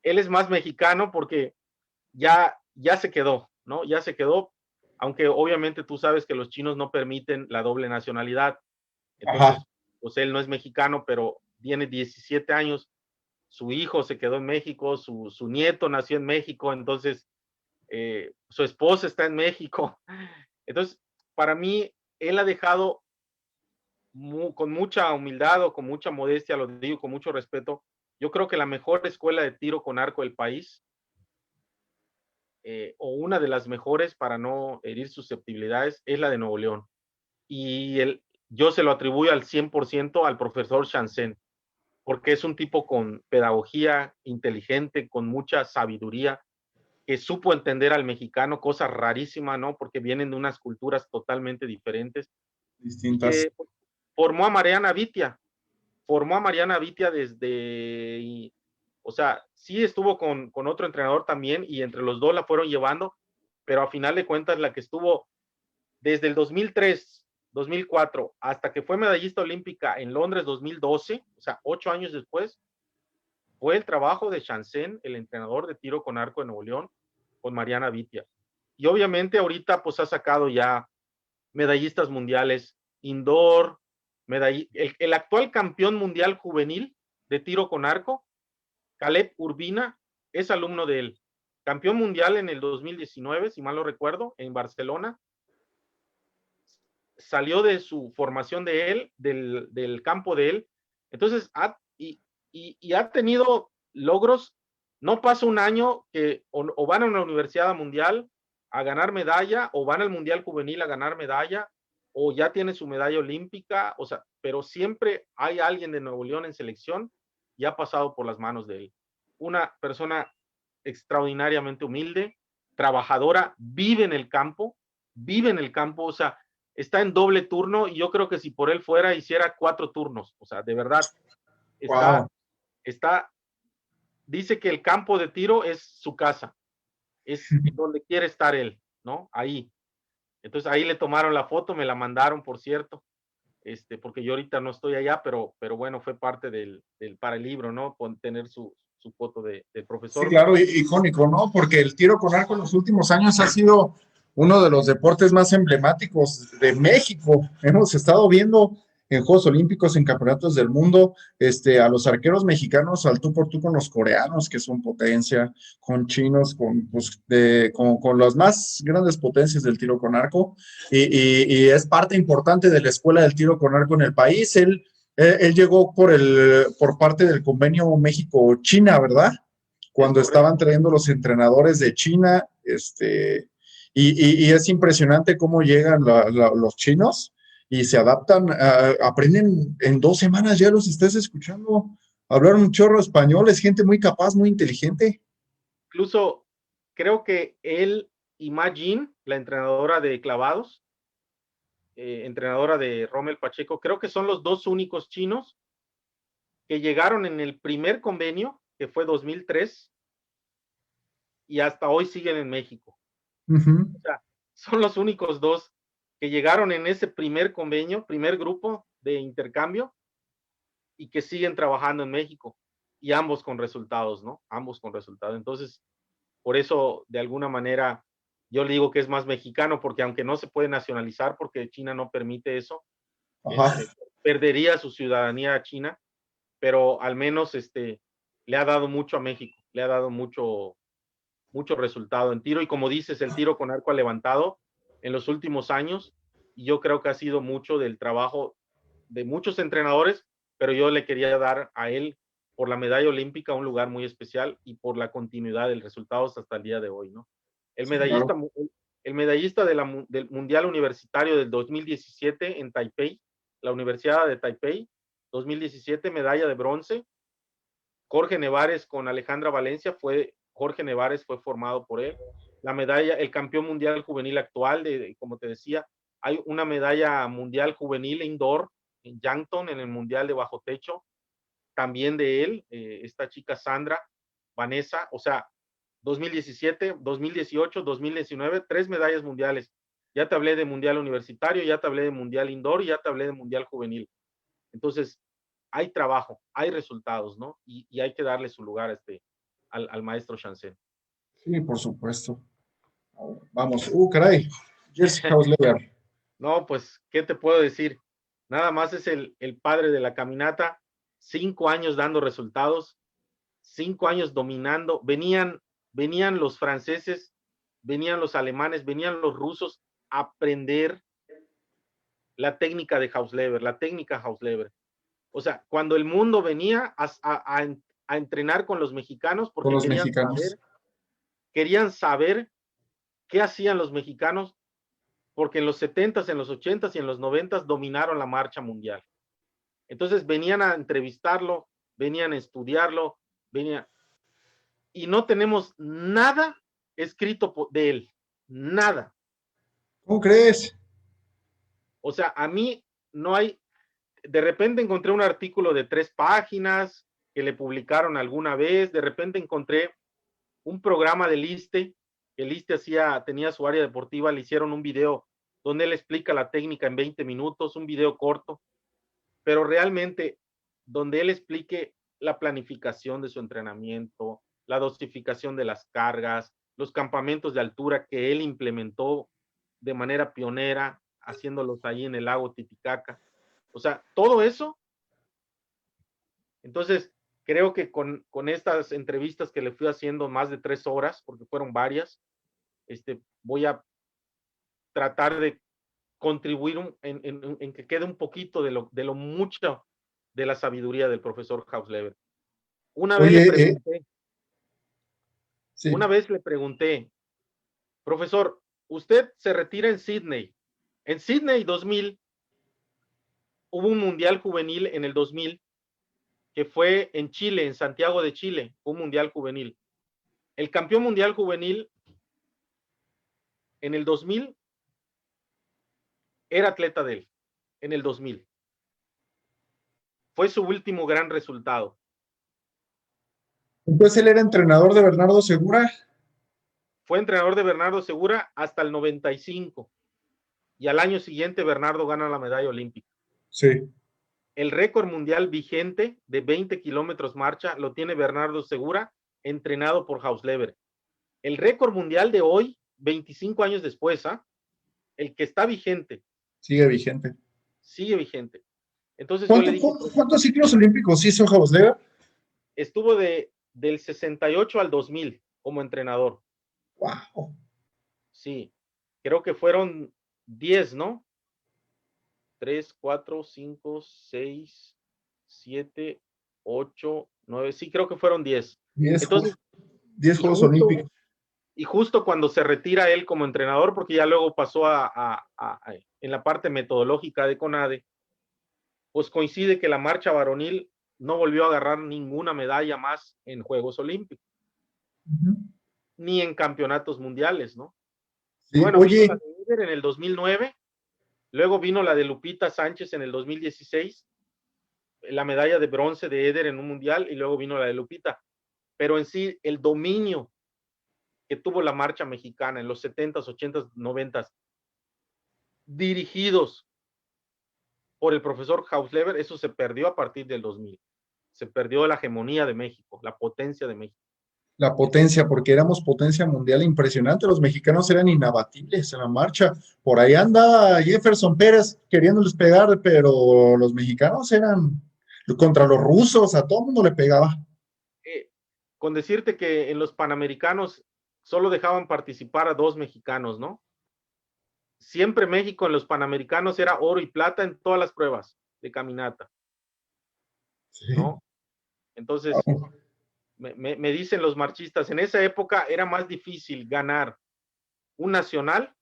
es más mexicano porque ya se quedó, ¿no? Ya se quedó, aunque obviamente tú sabes que los chinos no permiten la doble nacionalidad. Ajá. Entonces, pues él no es mexicano, pero tiene 17 años, su hijo se quedó en México, su nieto nació en México, entonces su esposa está en México. Entonces, para mí, él ha dejado con mucha humildad o con mucha modestia, lo digo con mucho respeto, yo creo que la mejor escuela de tiro con arco del país, o una de las mejores para no herir susceptibilidades, es la de Nuevo León. Y yo se lo atribuyo al 100% al profesor Shansen, porque es un tipo con pedagogía inteligente, con mucha sabiduría, que supo entender al mexicano, cosa rarísima, ¿no? Porque vienen de unas culturas totalmente diferentes, y Distintas. que formó a Mariana Vitia, o sea, sí estuvo con otro entrenador también, y entre los dos la fueron llevando, pero a final de cuentas la que estuvo desde el 2003, 2004, hasta que fue medallista olímpica en Londres 2012, o sea, 8 años después, fue el trabajo de Shansen, el entrenador de tiro con arco de Nuevo León, con Mariana Vitia. Y obviamente ahorita pues ha sacado ya medallistas mundiales indoor, el actual campeón mundial juvenil de tiro con arco, Caleb Urbina, es alumno de él. Campeón mundial en el 2019, si mal no recuerdo, en Barcelona. Salió de su formación de él, del campo de él. Entonces, ha tenido logros. No pasa un año que o van a una universidad mundial a ganar medalla, o van al mundial juvenil a ganar medalla, o ya tiene su medalla olímpica, o sea, pero siempre hay alguien de Nuevo León en selección y ha pasado por las manos de él. Una persona extraordinariamente humilde, trabajadora, vive en el campo, o sea, está en doble turno y yo creo que si por él fuera hiciera 4 turnos, o sea, de verdad, está, Wow. está, dice que el campo de tiro es su casa, es donde quiere estar él, ¿no? Ahí. Entonces ahí le tomaron la foto, me la mandaron, por cierto, porque yo ahorita no estoy allá, pero bueno, fue parte para el libro, ¿no? Tener su foto del Sí, profesor. claro, icónico, ¿no? Porque el tiro con arco en los últimos años ha sido uno de los deportes más emblemáticos de México. Hemos estado viendo en Juegos Olímpicos, en Campeonatos del Mundo, a los arqueros mexicanos al tú por tú con los coreanos, que son potencia, con chinos, con las más grandes potencias del tiro con arco, y es parte importante de la escuela del tiro con arco en el país. Él llegó por parte del convenio México-China, ¿verdad? Es Cuando estaban correcto. trayendo los entrenadores de China, y es impresionante cómo llegan los chinos y se adaptan, aprenden en 2 semanas, ya los estás escuchando hablar un chorro español, es gente muy capaz, muy inteligente. Incluso creo que él y Majin, la entrenadora de clavados, entrenadora de Rommel Pacheco, creo que son los dos únicos chinos que llegaron en el primer convenio, que fue 2003, y hasta hoy siguen en México. Ujú. O sea, son los únicos dos que llegaron en ese primer convenio, primer grupo de intercambio, y que siguen trabajando en México, y ambos con resultados, ¿no? Ambos con resultados. Entonces, por eso, de alguna manera, yo le digo que es más mexicano, porque aunque no se puede nacionalizar, porque China no permite eso, Ajá. este, perdería su ciudadanía a China, pero al menos le ha dado mucho a México, le ha dado mucho resultado en tiro, y como dices, el tiro con arco ha levantado en los últimos años, y yo creo que ha sido mucho del trabajo de muchos entrenadores, pero yo le quería dar a él, por la medalla olímpica, un lugar muy especial y por la continuidad del resultado hasta el día de hoy, ¿no? El Sí, medallista, claro. el medallista del Mundial Universitario del 2017 en Taipei, la Universidad de Taipei, 2017, medalla de bronce. Jorge Nevares con Alejandra Valencia, Jorge Nevares fue formado por él. La medalla, el campeón mundial juvenil actual, como te decía, hay una medalla mundial juvenil indoor en Yankton, en el mundial de bajo techo, también de él, esta chica Sandra, Vanessa, o sea, 2017, 2018, 2019, 3 medallas mundiales. Ya te hablé de mundial universitario, ya te hablé de mundial indoor y ya te hablé de mundial juvenil. Entonces, hay trabajo, hay resultados, ¿no? Y hay que darle su lugar al maestro Chancel. Sí, por supuesto. Vamos. Caray. Jersey Hausleber. No, pues, ¿qué te puedo decir? Nada más es el padre de la caminata, 5 años dando resultados, 5 años dominando. Venían los franceses, venían los alemanes, venían los rusos a aprender la técnica de Hausleber, la técnica Hausleber. O sea, cuando el mundo venía a entrenar con los mexicanos Con porque los mexicanos. querían saber qué hacían los mexicanos, porque en los 70s, en los 80s y en los 90s dominaron la marcha mundial. Entonces venían a entrevistarlo, venían a estudiarlo, venían, y no tenemos nada escrito de él, nada. ¿Cómo crees? O sea, a mí no hay, de repente encontré un artículo de 3 páginas que le publicaron alguna vez, de repente encontré un programa de Liste, que Liste tenía su área deportiva, le hicieron un video donde él explica la técnica en 20 minutos, un video corto, pero realmente donde él explique la planificación de su entrenamiento, la dosificación de las cargas, los campamentos de altura que él implementó de manera pionera, haciéndolos ahí en el lago Titicaca. O sea, todo eso. Entonces, creo que con estas entrevistas que le fui haciendo más de 3 horas, porque fueron varias, voy a tratar de contribuir en que quede un poquito de lo mucho de la sabiduría del profesor Hausleber. Una vez le Oye, pregunté, sí. profesor, usted se retira en Sydney, En Sydney 2000 hubo un mundial juvenil en el 2000 que fue en Chile, en Santiago de Chile, un mundial juvenil. El campeón mundial juvenil en el 2000 era atleta de él, en el 2000. Fue su último gran resultado. Entonces él era entrenador de Bernardo Segura. Fue entrenador de Bernardo Segura hasta el 95 y al año siguiente Bernardo gana la medalla olímpica. Sí. El récord mundial vigente de 20 kilómetros marcha lo tiene Bernardo Segura, entrenado por Hausleber. El récord mundial de hoy, 25 años después, el que está vigente, Sigue vigente. sigue vigente. Entonces yo le dije, ¿Cuántos ciclos olímpicos hizo Hausleber? estuvo del 68 al 2000 como entrenador. Wow. Sí, creo que fueron 10, ¿no? 3, 4, 5, 6, 7, 8, 9, sí, creo que fueron 10. 10 Entonces, 10 Juegos Olímpicos. Y justo cuando se retira él como entrenador, porque ya luego pasó en la parte metodológica de CONADE, pues coincide que la marcha varonil no volvió a agarrar ninguna medalla más en Juegos Olímpicos, ni en campeonatos mundiales, ¿no? Sí, Bueno, oye, vino la de Eder en el 2009, luego vino la de Lupita Sánchez en el 2016, la medalla de bronce de Eder en un mundial, y luego vino la de Lupita. Pero en sí, el dominio que tuvo la marcha mexicana en los 70s, 80s, 90s, dirigidos por el profesor Hausleber, eso se perdió a partir del 2000. Se perdió la hegemonía de México, la potencia de México. la potencia, porque éramos potencia mundial impresionante. Los mexicanos eran inabatibles en la marcha. Por ahí anda Jefferson Pérez queriéndoles pegar, pero los mexicanos eran contra los rusos, a todo el mundo le pegaba. Con decirte que en los Panamericanos solo dejaban participar a 2 mexicanos, ¿no? Siempre México en los Panamericanos era oro y plata en todas las pruebas de caminata, Sí. ¿no? Entonces, me dicen los marchistas, en esa época era más difícil ganar un nacional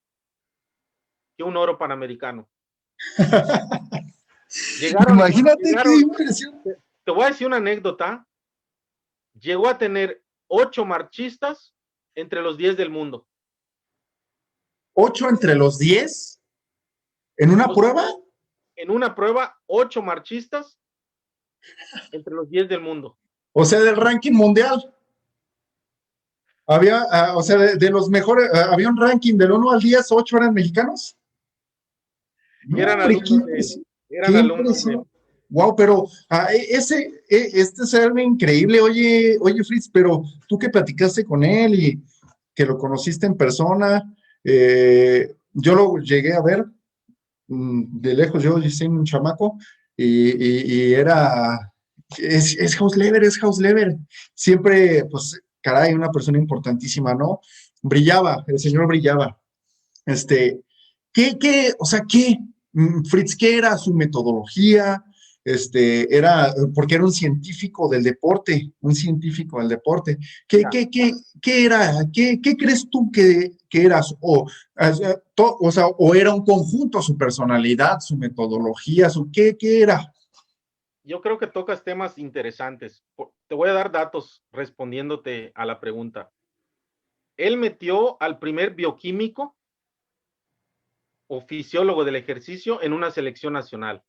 que un oro panamericano. Imagínate qué impresión. Te voy a decir una anécdota. Llegó a tener 8 marchistas entre los 10 del mundo. 8 entre los 10 en una prueba. En una prueba, 8 marchistas entre los 10 del mundo. O sea, del ranking mundial. Había, o sea, de los mejores, había un ranking del 1 al 10, 8 eran mexicanos. No, Eran hombre, qué alumnos de... Wow, pero este es algo increíble. Oye, Fritz, pero tú que platicaste con él y que lo conociste en persona, yo lo llegué a ver de lejos, yo hice un chamaco y es Hausleber, es Hausleber. Siempre, pues, caray, una persona importantísima, ¿no? Brillaba, el señor brillaba. Este, o sea, Fritz, qué era su metodología? Porque era un científico del deporte, un científico del deporte. ¿Qué era? ¿Qué crees tú que eras? O era un conjunto, su personalidad, su metodología, ¿qué era? Yo creo que tocas temas interesantes. Te voy a dar datos respondiéndote a la pregunta. Él metió al primer bioquímico o fisiólogo del ejercicio en una selección nacional.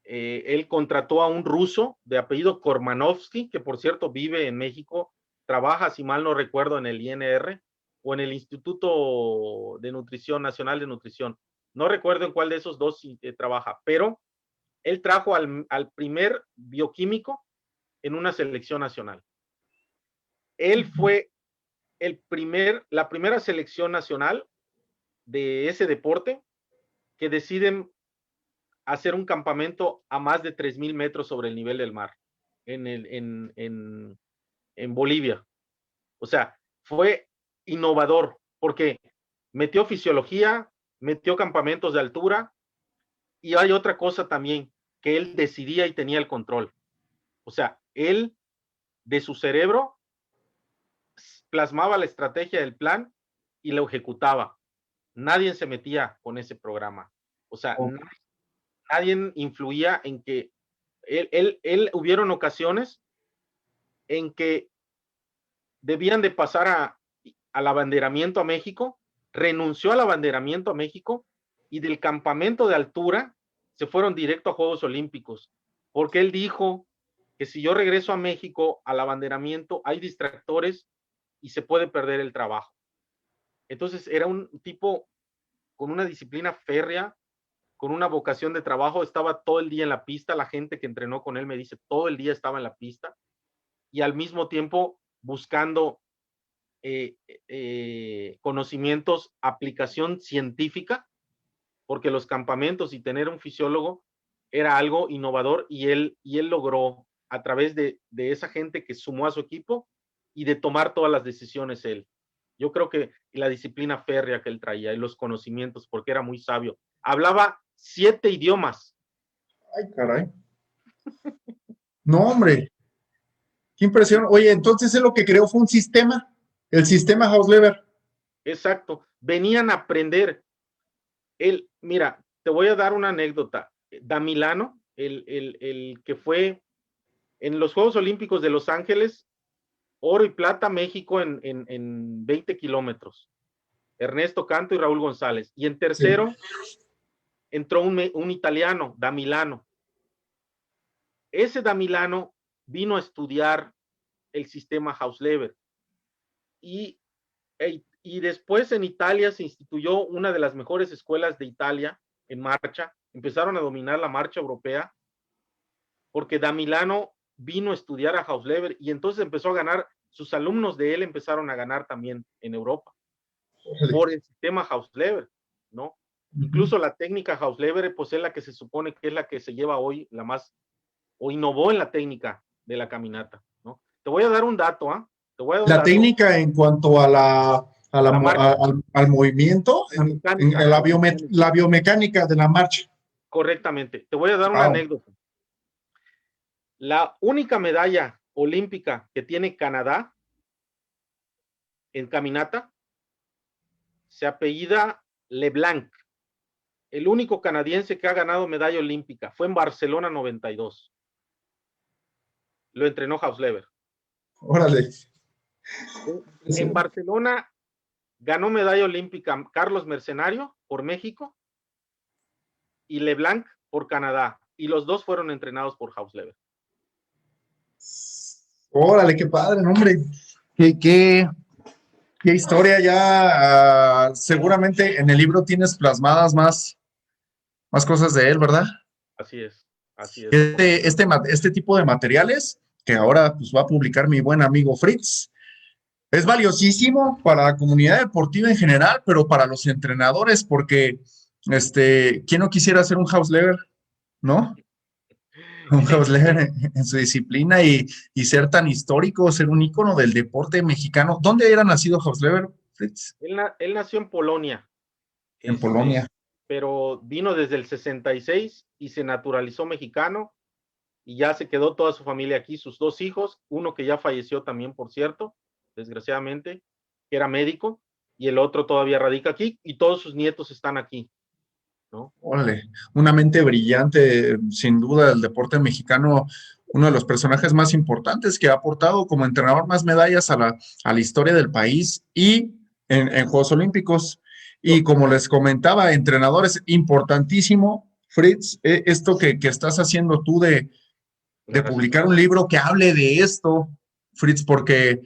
Él contrató a un ruso de apellido Kormanovsky, que por cierto vive en México, trabaja, si mal no recuerdo, en el INR o en el Instituto de Nutrición, Nacional de Nutrición. No recuerdo en cuál de esos dos trabaja, pero él trajo al primer bioquímico en una selección nacional. Él fue la primera selección nacional de ese deporte que deciden hacer un campamento a más de 3,000 metros sobre el nivel del mar en Bolivia. O sea, fue innovador porque metió fisiología, metió campamentos de altura y hay otra cosa también, que él decidía y tenía el control. O sea, él de su cerebro plasmaba la estrategia del plan y lo ejecutaba. nadie se metía con ese programa. O sea, Ok. nadie influía en que hubieron ocasiones en que debían de pasar al abanderamiento a México, renunció al abanderamiento a México y del campamento de altura se fueron directo a Juegos Olímpicos, porque él dijo que si yo regreso a México al abanderamiento hay distractores y se puede perder el trabajo. Entonces era un tipo con una disciplina férrea, con una vocación de trabajo, estaba todo el día en la pista, la gente que entrenó con él me dice, todo el día estaba en la pista, y al mismo tiempo buscando conocimientos, aplicación científica, porque los campamentos y tener un fisiólogo era algo innovador y él logró a través de esa gente que sumó a su equipo y de tomar todas las decisiones él. Yo creo que la disciplina férrea que él traía y los conocimientos, porque era muy sabio. Hablaba 7 idiomas. Ay, caray. No, hombre, qué impresión. Oye, entonces él lo que creó fue un sistema, el sistema Hausleber. Exacto. Venían a aprender. Él, mira, te voy a dar una anécdota. Damilano, el que fue en los Juegos Olímpicos de Los Ángeles, oro y plata, México en 20 kilómetros. Ernesto Canto y Raúl González. Y en tercero entró un italiano, Damilano. Ese Damilano vino a estudiar el sistema Hausleber. Y después en Italia se instituyó una de las mejores escuelas de Italia en marcha. Empezaron a dominar la marcha europea porque Damilano vino a estudiar a Hausleber y entonces empezó a ganar, sus alumnos de él empezaron a ganar también en Europa por el sistema Hausleber, ¿no? Incluso la técnica Hausleber, pues es la que se supone que es la que se lleva hoy, la más, o innovó en la técnica de la caminata, ¿no? Te voy a dar un dato, ¿ah? Te voy a dar un La dato. técnica en cuanto a La marcha, al movimiento, mecánica, la biomecánica de la marcha. correctamente. Te voy a dar una Wow. anécdota. La única medalla olímpica que tiene Canadá en caminata se apellida Leblanc. El único canadiense que ha ganado medalla olímpica fue en Barcelona 92. Lo entrenó Hausleber. Órale. En Barcelona ganó medalla olímpica Carlos Mercenario por México y Leblanc por Canadá. Y los dos fueron entrenados por Hausleber. Órale, qué padre, ¿no, hombre? Qué historia ya. Seguramente en el libro tienes plasmadas más cosas de él, ¿verdad? Así es, así es. Este tipo de materiales que ahora pues, va a publicar mi buen amigo Fritz. Es valiosísimo para la comunidad deportiva en general, pero para los entrenadores, porque ¿quién no quisiera hacer un house lever, no? Un house lever en su disciplina y ser tan histórico, ser un ícono del deporte mexicano. ¿Dónde era nacido house lever, Fritz? Él nació en Polonia, En Polonia. pero vino desde el 66 y se naturalizó mexicano y ya se quedó toda su familia aquí, sus 2 hijos, uno que ya falleció también, por cierto, desgraciadamente, que era médico, y el otro todavía radica aquí, y todos sus nietos están aquí, ¿no? Órale, una mente brillante, sin duda, del deporte mexicano, uno de los personajes más importantes que ha aportado como entrenador más medallas a la historia del país y en Juegos Olímpicos. Y como les comentaba, entrenadores, importantísimo, Fritz, esto que estás haciendo tú de Gracias. publicar un libro que hable de esto, Fritz, porque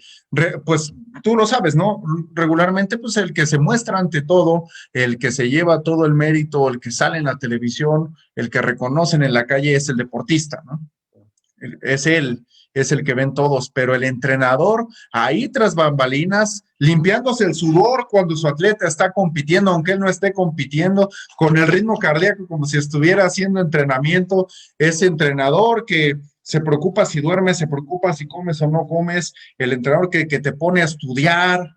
pues tú lo sabes, ¿no? Regularmente pues el que se muestra ante todo, el que se lleva todo el mérito, el que sale en la televisión, el que reconocen en la calle es el deportista, ¿no? Es él, es el que ven todos, pero el entrenador ahí tras bambalinas, limpiándose el sudor cuando su atleta está compitiendo, aunque él no esté compitiendo, con el ritmo cardíaco como si estuviera haciendo entrenamiento, ese entrenador que se preocupa si duermes, se preocupa si comes o no comes, el entrenador que te pone a estudiar,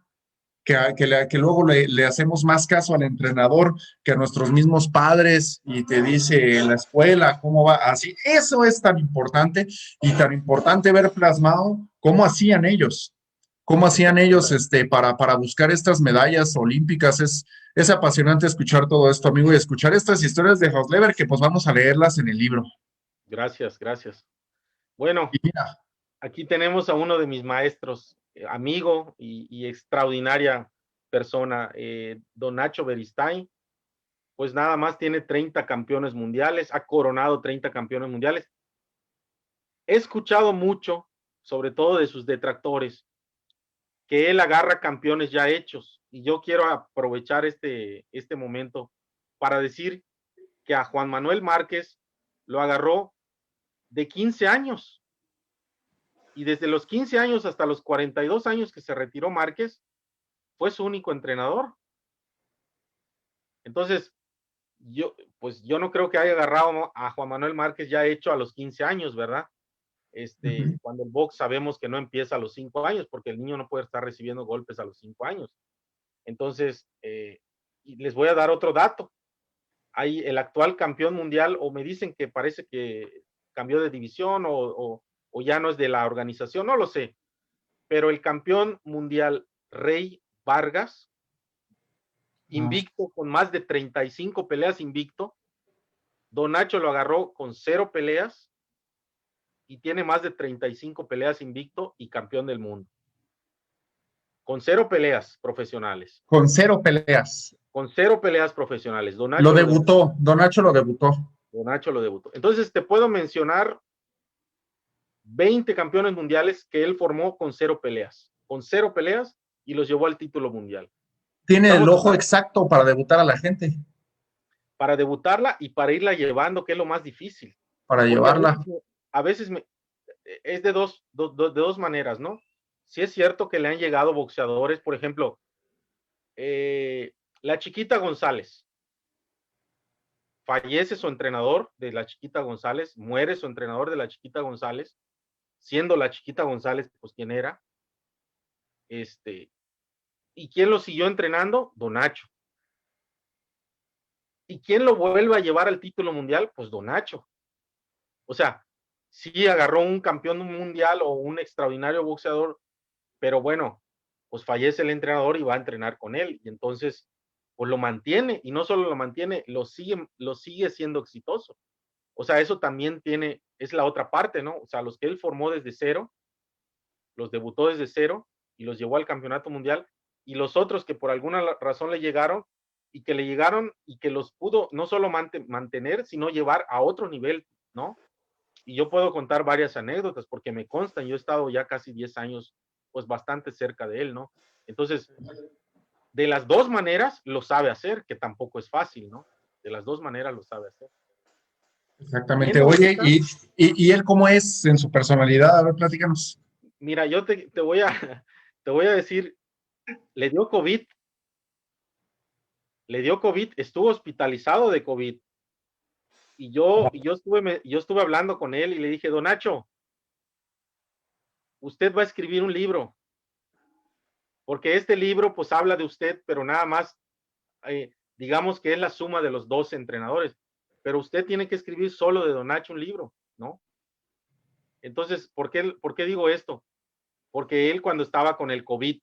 que luego le hacemos más caso al entrenador que a nuestros mismos padres y te dice en la escuela cómo va, así, eso es tan importante y tan importante ver plasmado cómo hacían ellos, cómo hacían ellos Efectivamente. para buscar estas medallas olímpicas. Es apasionante escuchar todo esto, amigo, y escuchar estas historias de Hausleber, que pues vamos a leerlas en el libro. Gracias, gracias. Bueno, Y mira, aquí tenemos a uno de mis maestros, amigo y extraordinaria persona, don Nacho Beristain. Pues nada más tiene 30 campeones mundiales, ha coronado 30 campeones mundiales. He escuchado mucho, sobre todo de sus detractores, que él agarra campeones ya hechos. Y yo quiero aprovechar este momento para decir que a Juan Manuel Márquez lo agarró de 15 años. Y desde los 15 años hasta los 42 años que se retiró Márquez, fue su único entrenador. Entonces, yo no creo que haya agarrado a Juan Manuel Márquez ya hecho a los 15 años, ¿verdad? ujú, Cuando el box sabemos que no empieza a los 5 años, porque el niño no puede estar recibiendo golpes a los 5 años. Entonces, y les voy a dar otro dato. Hay el actual campeón mundial, o me dicen que parece que cambió de división o ya no es de la organización, no lo sé, pero el campeón mundial Rey Vargas, ah, invicto con más de 35 peleas invicto, Don Nacho lo agarró con 0 peleas y tiene más de 35 peleas invicto y campeón del mundo. Con 0 peleas profesionales. con 0 peleas. Con 0 peleas profesionales. Don Lo Nacho lo debutó. debutó, Don Nacho lo debutó. Don Nacho lo debutó. Entonces te puedo mencionar 20 campeones mundiales que él formó con 0 peleas. Con 0 peleas y los llevó al título mundial. Tiene el Estamos ojo hablando exacto para debutar a la gente, para debutarla y para irla llevando, que es lo más difícil. para Porque llevarla. a veces es de dos maneras, ¿no? Sí es cierto que le han llegado boxeadores, por ejemplo, la Chiquita González. Fallece su entrenador de la Chiquita González, muere su entrenador de la Chiquita González, siendo la Chiquita González, pues quien era, ¿y quién lo siguió entrenando? Don Nacho. ¿Y quién lo vuelve a llevar al título mundial? Pues Don Nacho. O sea, sí agarró un campeón mundial o un extraordinario boxeador, pero bueno, pues fallece el entrenador y va a entrenar con él, y entonces, pues lo mantiene, y no solo lo mantiene, lo sigue siendo exitoso. O sea, eso también es la otra parte, ¿no? O sea, los que él formó desde cero, los debutó desde cero y los llevó al campeonato mundial, y los otros que por alguna razón le llegaron y que los pudo no solo mantener, sino llevar a otro nivel, ¿no? Y yo puedo contar varias anécdotas porque me constan, yo he estado ya casi 10 años, pues bastante cerca de él, ¿no? Entonces, de las dos maneras lo sabe hacer, que tampoco es fácil, ¿no? De las dos maneras lo sabe hacer. Exactamente. ¿Quién lo Oye, busca? y él cómo es en su personalidad? A ver, platícanos. Mira, yo te voy a, te voy a decir, le dio COVID, estuvo hospitalizado de COVID. Y yo estuve hablando con él y le dije, Don Nacho, usted va a escribir un libro, porque este libro pues habla de usted, pero nada más, digamos que es la suma de los dos entrenadores, pero usted tiene que escribir solo de Don Nacho un libro, ¿no? Entonces, ¿por qué digo esto? Porque él cuando estaba con el COVID,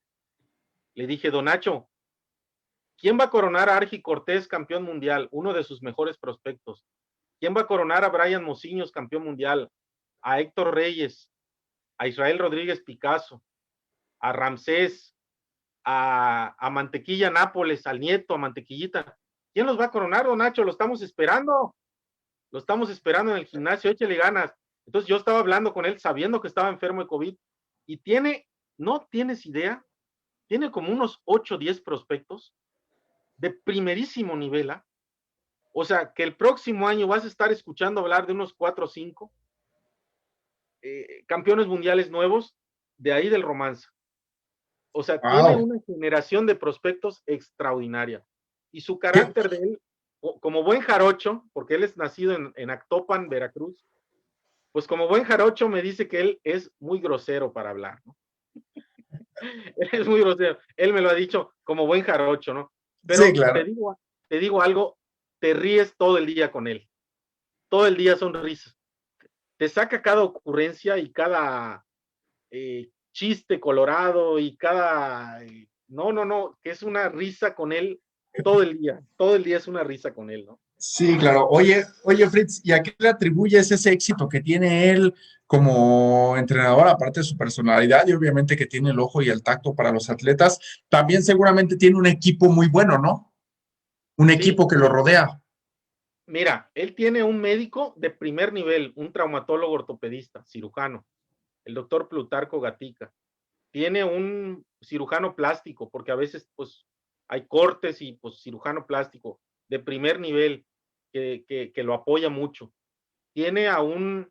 le dije, Don Nacho, ¿quién va a coronar a Argi Cortés campeón mundial? Uno de sus mejores prospectos. ¿Quién va a coronar a Brian Mociños campeón mundial? A Héctor Reyes, a Israel Rodríguez Picasso, a Ramsés, a Mantequilla Nápoles, al nieto, a Mantequillita. ¿Quién los va a coronar, Don Nacho? Lo estamos esperando. Lo estamos esperando en el gimnasio, échale ganas. Entonces yo estaba hablando con él sabiendo que estaba enfermo de COVID y no tienes idea, tiene como unos 8 o 10 prospectos de primerísimo nivel. ¿Ah? O sea, que el próximo año vas a estar escuchando hablar de unos 4 o 5 campeones mundiales nuevos de ahí del romance. O sea, tiene Wow. una generación de prospectos extraordinaria. Y su ¿Qué? carácter de él, como buen jarocho, porque él es nacido en Actopan, Veracruz, pues como buen jarocho me dice que él es muy grosero para hablar, ¿no? Él es muy grosero. Él me lo ha dicho como buen jarocho, ¿no? Sí, Pero claro. te digo algo, te ríes todo el día con él. Todo el día son risas. Te saca cada ocurrencia y cada chiste colorado y cada... No, que es una risa con él todo el día es una risa con él, ¿no? Sí, claro. Oye, Fritz, ¿y a qué le atribuyes ese éxito que tiene él como entrenador, aparte de su personalidad y obviamente que tiene el ojo y el tacto para los atletas? También seguramente tiene un equipo muy bueno, ¿no? Un Sí, equipo que lo rodea. mira, él tiene un médico de primer nivel, un traumatólogo ortopedista, cirujano, el doctor Plutarco Gatica. Tiene un cirujano plástico, porque a veces pues hay cortes y pues cirujano plástico de primer nivel que lo apoya mucho. Tiene a un,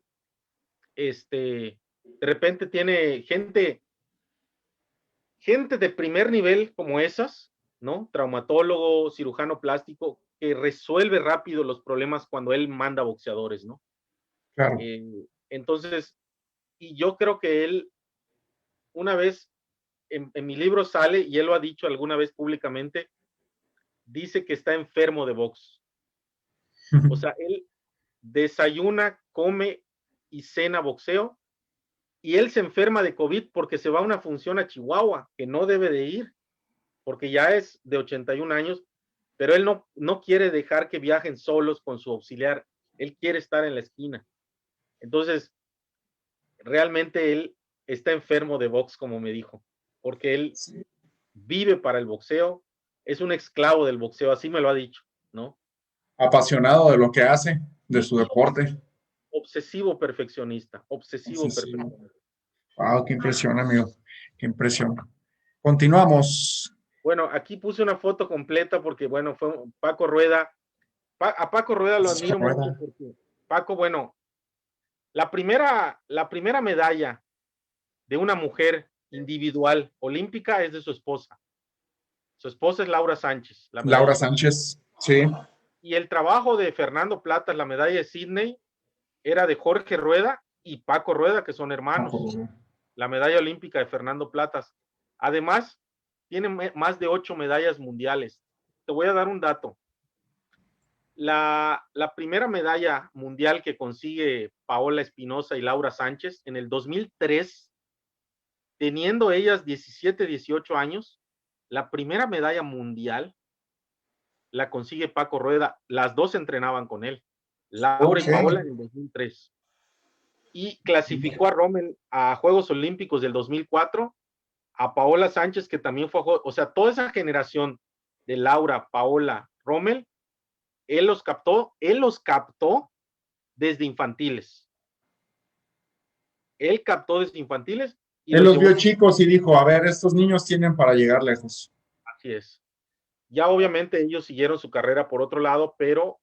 de repente tiene gente de primer nivel como esas, ¿no? Traumatólogo, cirujano plástico, que resuelve rápido los problemas cuando él manda boxeadores, ¿no? Claro. Entonces, y yo creo que él, una vez, en mi libro sale, y él lo ha dicho alguna vez públicamente, dice que está enfermo de box. O sea, él desayuna, come y cena boxeo, y él se enferma de COVID porque se va a una función a Chihuahua, que no debe de ir, porque ya es de 81 años, pero él no quiere dejar que viajen solos con su auxiliar, él quiere estar en la esquina. Entonces, realmente él está enfermo de box, como me dijo, porque él Sí. vive para el boxeo, es un esclavo del boxeo, así me lo ha dicho, ¿no? Apasionado de lo que hace, de su Y deporte. obsesivo perfeccionista, obsesivo Obsesivo. perfeccionista. Wow, qué impresión, amigo. Qué impresión. Continuamos. Bueno, aquí puse una foto completa porque, bueno, fue Paco Rueda. A Paco Rueda lo admiro mucho Rueda. porque Paco, bueno, la primera medalla de una mujer individual olímpica es de su esposa. Su esposa es Laura Sánchez, la Laura medallista. Sánchez, sí. Y el trabajo de Fernando Plata, la medalla de Sydney, era de Jorge Rueda y Paco Rueda, que son hermanos. La medalla olímpica de Fernando Platas. Además, tiene más de 8 medallas mundiales. Te voy a dar un dato. La primera medalla mundial que consigue Paola Espinosa y Laura Sánchez en el 2003, teniendo ellas 17, 18 años, la primera medalla mundial la consigue Paco Rueda. Las dos entrenaban con él, Laura y Ok. Paola en el 2003. Y clasificó a Rommel a Juegos Olímpicos del 2004, a Paola Sánchez, que también fue a Juegos, o sea, toda esa generación de Laura, Paola, Rommel, él los captó desde infantiles. Él captó desde infantiles y Él los los llevó. vio chicos y dijo, a ver, estos niños tienen para llegar lejos. Así es. Ya obviamente ellos siguieron su carrera por otro lado, pero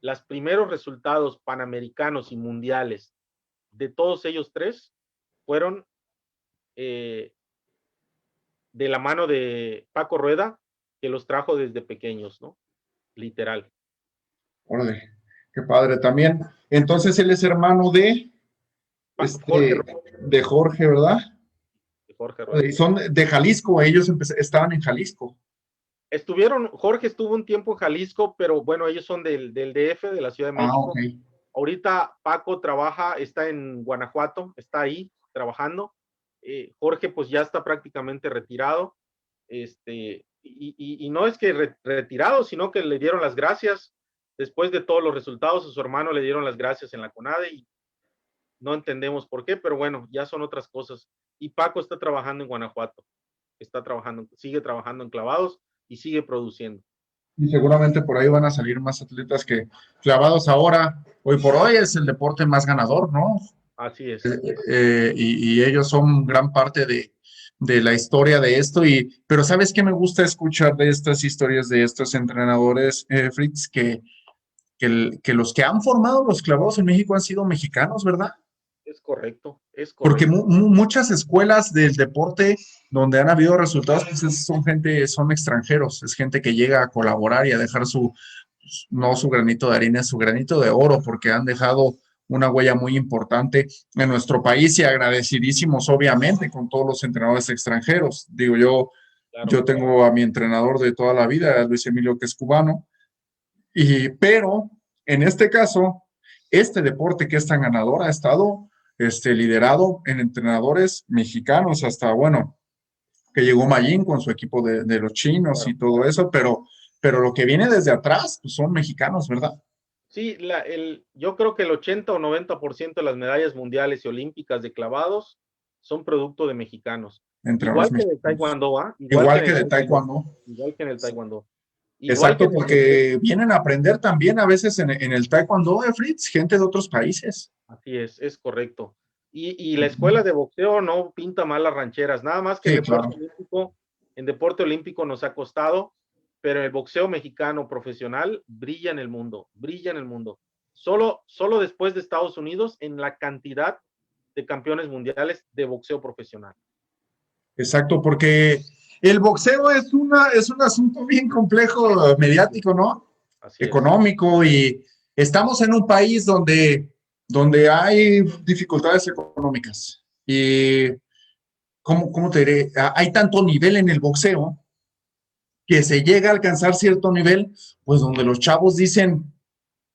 los primeros resultados panamericanos y mundiales de todos ellos tres fueron de la mano de Paco Rueda, que los trajo desde pequeños, ¿no? Literal. Órale, qué padre también. Entonces él es hermano de, Jorge, de Jorge, ¿verdad? Jorge Rueda. Y son de Jalisco, ellos estaban en Jalisco. Jorge estuvo un tiempo en Jalisco, pero bueno, ellos son del DF, de la Ciudad de Ah, ok. México. Ahorita Paco está en Guanajuato, está ahí trabajando. Jorge pues ya está prácticamente retirado. Y no es que retirado, sino que le dieron las gracias. Después de todos los resultados, a su hermano le dieron las gracias en la CONADE y no entendemos por qué, pero bueno, ya son otras cosas. Y Paco está trabajando en Guanajuato, sigue trabajando en clavados y sigue produciendo. Y seguramente por ahí van a salir más atletas que clavados ahora. Hoy por hoy es el deporte más ganador, ¿no? Así es. Y ellos son gran parte de la historia de esto. Pero ¿sabes qué me gusta escuchar de estas historias de estos entrenadores, Fritz? Que los que han formado los clavados en México han sido mexicanos, ¿verdad? Es correcto, es Porque correcto. muchas escuelas del deporte donde han habido resultados, pues son extranjeros, es gente que llega a colaborar y a dejar no su granito de harina, su granito de oro, porque han dejado una huella muy importante en nuestro país y agradecidísimos, obviamente, con todos los entrenadores extranjeros. Digo, Claro. yo tengo a mi entrenador de toda la vida, Luis Emilio, que es cubano, pero en este caso, este deporte que es tan ganador ha estado liderado en entrenadores mexicanos, hasta, bueno, que llegó Mayín con su equipo de los chinos y Claro. todo eso, pero lo que viene desde atrás pues, son mexicanos, ¿verdad? Sí, yo creo que el 80 o 90% de las medallas mundiales y olímpicas de clavados son producto de mexicanos. Entrenadores Igual que en el mexicanos. taekwondo, ¿ah? Igual que Igual en que el de taekwondo. taekwondo. Igual que en el taekwondo. Igual que Exacto, en el boxeo. porque vienen a aprender también a veces en el taekwondo de Fritz, gente de otros países. Así es correcto. Y la Ujú. escuela de boxeo no pinta mal las rancheras, nada más que Sí, claro. en deporte olímpico nos ha costado, pero el boxeo mexicano profesional brilla en el mundo, brilla en el mundo. Solo después de Estados Unidos en la cantidad de campeones mundiales de boxeo profesional. Exacto, porque el boxeo es un asunto bien complejo, mediático, ¿no? Así es, Económico, y estamos en un país donde hay dificultades económicas. Y, ¿cómo te diré? Hay tanto nivel en el boxeo que se llega a alcanzar cierto nivel, pues donde los chavos dicen,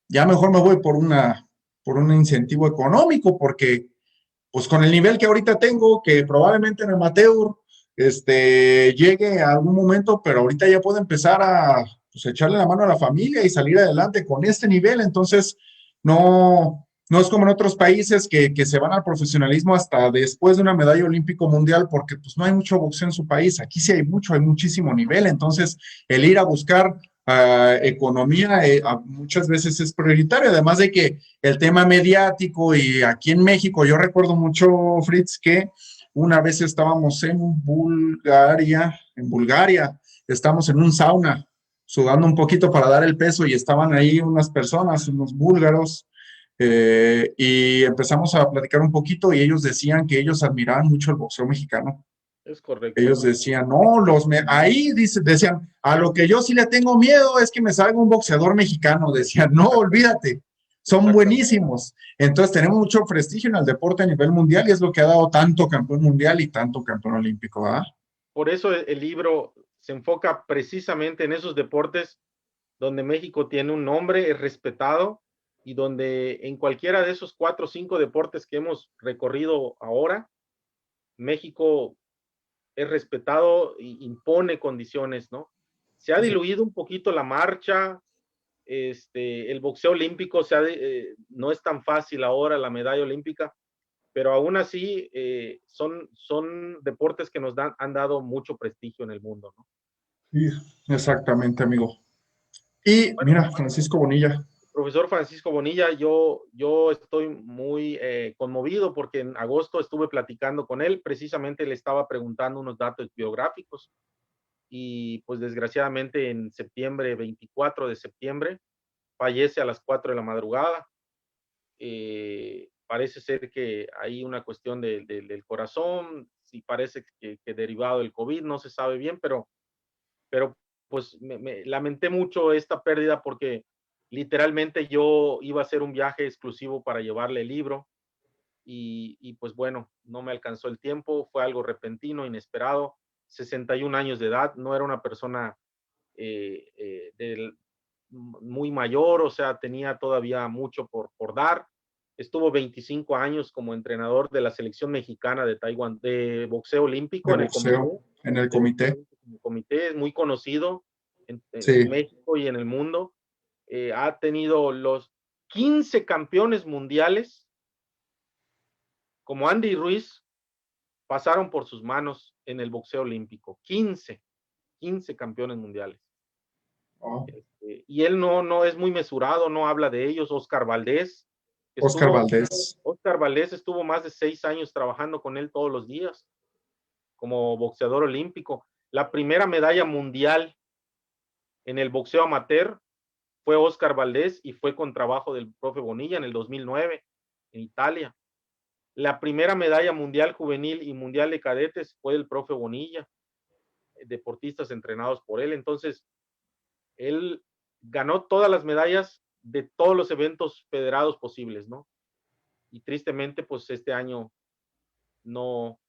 ya mejor me voy por un incentivo económico, porque pues con el nivel que ahorita tengo, que probablemente en amateur, llegue a algún momento, pero ahorita ya puedo empezar a pues, echarle la mano a la familia y salir adelante con este nivel. Entonces, no es como en otros países que se van al profesionalismo hasta después de una medalla olímpico mundial, porque pues no hay mucho boxeo en su país. Aquí sí hay mucho, hay muchísimo nivel. Entonces, el ir a buscar economía muchas veces es prioritario, además de que el tema mediático y aquí en México, yo recuerdo mucho, Fritz, que una vez estábamos en Bulgaria, estamos en un sauna, sudando un poquito para dar el peso y estaban ahí unas personas, unos búlgaros, y empezamos a platicar un poquito y ellos decían que ellos admiraban mucho el boxeo mexicano. es correcto. Ellos decían, no, ahí decían, a lo que yo sí le tengo miedo es que me salga un boxeador mexicano. Decían, no, Exactamente, olvídate, son exactamente. buenísimos. Entonces tenemos mucho prestigio en el deporte a nivel mundial y es lo que ha dado tanto campeón mundial y tanto campeón olímpico, ¿verdad? Por eso el libro se enfoca precisamente en esos deportes donde México tiene un nombre, es respetado y donde en cualquiera de esos 4 o 5 deportes que hemos recorrido ahora, México es respetado y impone condiciones, ¿no? Se ha diluido un poquito la marcha, el boxeo olímpico no es tan fácil ahora la medalla olímpica, pero aún así son deportes que han dado mucho prestigio en el mundo, ¿no? Sí, exactamente, amigo. Y Bueno, mira, Francisco Bonilla. profesor Francisco Bonilla, yo estoy muy conmovido porque en agosto estuve platicando con él, precisamente le estaba preguntando unos datos biográficos y pues desgraciadamente en septiembre, 24 de septiembre, fallece a las 4 de la madrugada. Parece ser que hay una cuestión del corazón, sí parece que derivado del COVID, no se sabe bien, pero pues me lamenté mucho esta pérdida porque literalmente yo iba a hacer un viaje exclusivo para llevarle el libro pues bueno, no me alcanzó el tiempo, fue algo repentino, inesperado, 61 años de edad, no era una persona muy mayor, o sea, tenía todavía mucho por dar. Estuvo 25 años como entrenador de la selección mexicana de Taiwán, de boxeo olímpico De en el comité, boxeo en el de boxeo comité. olímpico en el comité, es muy conocido en Sí. México y en el mundo. Ha tenido los 15 campeones mundiales, como Andy Ruiz, pasaron por sus manos en el boxeo olímpico. 15 campeones mundiales. Oh, Y él no es muy mesurado, no habla de ellos. Oscar Valdés. Oscar Valdés estuvo más de 6 años trabajando con él todos los días como boxeador olímpico. La primera medalla mundial en el boxeo amateur fue Oscar Valdés y fue con trabajo del profe Bonilla en el 2009 en Italia. La primera medalla mundial juvenil y mundial de cadetes fue del profe Bonilla, deportistas entrenados por él. Entonces, él ganó todas las medallas de todos los eventos federados posibles, ¿no? Y tristemente, pues este año no,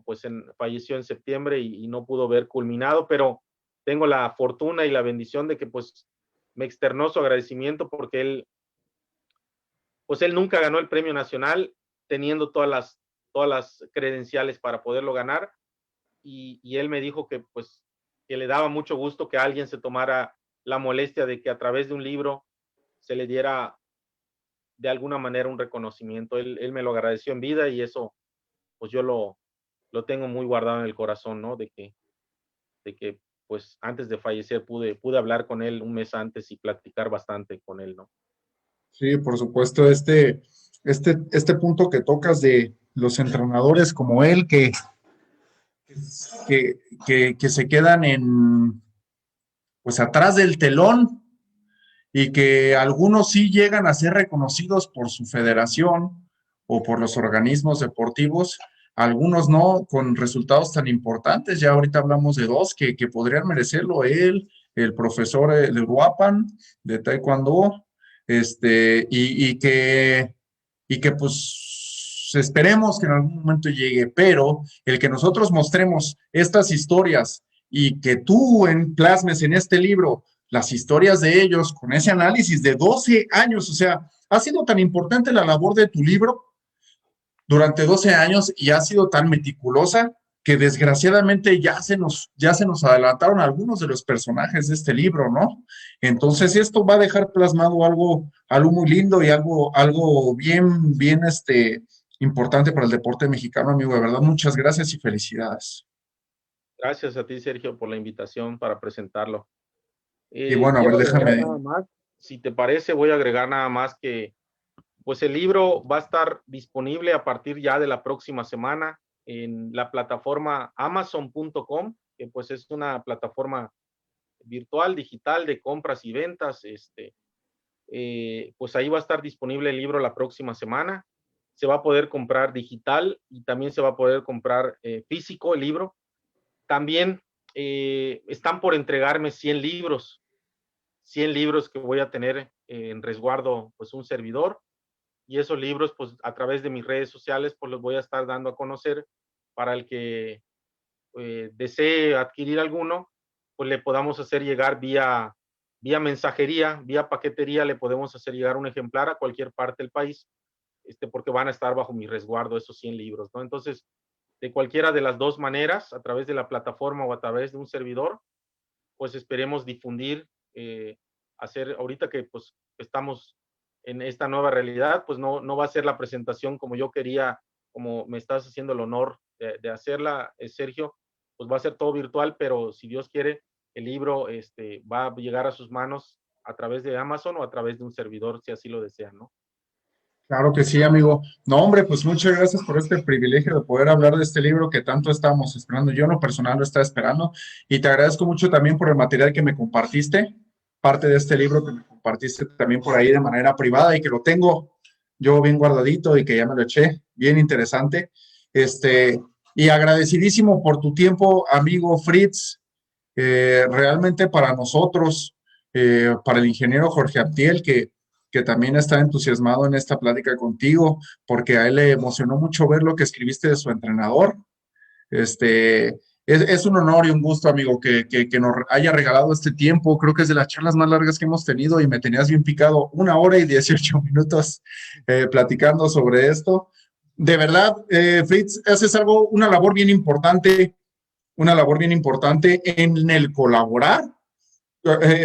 pues falleció en septiembre y no pudo ver culminado, pero tengo la fortuna y la bendición de que pues me externó su agradecimiento porque él, pues él nunca ganó el premio nacional teniendo todas las credenciales para poderlo ganar. Y él me dijo que pues que le daba mucho gusto que alguien se tomara la molestia de que a través de un libro se le diera de alguna manera un reconocimiento. Él me lo agradeció en vida y eso pues yo lo tengo muy guardado en el corazón, ¿no? De que pues antes de fallecer pude hablar con él un mes antes y platicar bastante con él, ¿no? Sí, por supuesto, este punto que tocas de los entrenadores como él que se quedan pues atrás del telón y que algunos sí llegan a ser reconocidos por su federación o por los organismos deportivos, algunos no, con resultados tan importantes. Ya ahorita hablamos de dos que podrían merecerlo, él, el profesor de Uruapan, de Taekwondo, y que pues esperemos que en algún momento llegue, pero el que nosotros mostremos estas historias y que tú plasmes en este libro las historias de ellos con ese análisis de 12 años, o sea, ha sido tan importante la labor de tu libro durante 12 años y ha sido tan meticulosa que desgraciadamente ya se nos adelantaron algunos de los personajes de este libro, ¿no? Entonces esto va a dejar plasmado algo muy lindo y algo bien importante para el deporte mexicano, amigo. De verdad, muchas gracias y felicidades. Gracias a ti, Sergio, por la invitación para presentarlo. Y bueno, a ver, Quiero agregar déjame. nada más, si te parece, voy a agregar nada más que pues el libro va a estar disponible a partir ya de la próxima semana en la plataforma amazon.com, que pues es una plataforma virtual, digital de compras y ventas. Pues ahí va a estar disponible el libro la próxima semana. Se va a poder comprar digital y también se va a poder comprar físico el libro. También están por entregarme 100 libros que voy a tener en resguardo, pues un servidor, y esos libros, pues a través de mis redes sociales, pues los voy a estar dando a conocer para el que desee adquirir alguno, pues le podamos hacer llegar vía mensajería, vía paquetería, le podemos hacer llegar un ejemplar a cualquier parte del país, porque van a estar bajo mi resguardo esos 100 libros, ¿no? Entonces, de cualquiera de las dos maneras, a través de la plataforma o a través de un servidor, pues esperemos difundir, hacer, ahorita que pues estamos en esta nueva realidad, pues no va a ser la presentación como yo quería, como me estás haciendo el honor de hacerla, Sergio, pues va a ser todo virtual, pero si Dios quiere, el libro va a llegar a sus manos a través de Amazon o a través de un servidor, si así lo desean, ¿no? Claro que sí, amigo. No, hombre, pues muchas gracias por este privilegio de poder hablar de este libro que tanto estábamos esperando. Yo en lo personal lo estaba esperando y te agradezco mucho también por el material que me compartiste, parte de este libro que me compartiste también por ahí de manera privada y que lo tengo yo bien guardadito y que ya me lo eché, bien interesante. Y agradecidísimo por tu tiempo, amigo Fritz. Realmente para nosotros, para el ingeniero Jorge Abdiel, que también está entusiasmado en esta plática contigo, porque a él le emocionó mucho ver lo que escribiste de su entrenador. Es un honor y un gusto, amigo, que nos haya regalado este tiempo. Creo que es de las charlas más largas que hemos tenido y me tenías bien picado 1 hora y 18 minutos platicando sobre esto. De verdad, Fritz, haces una labor bien importante en el colaborar.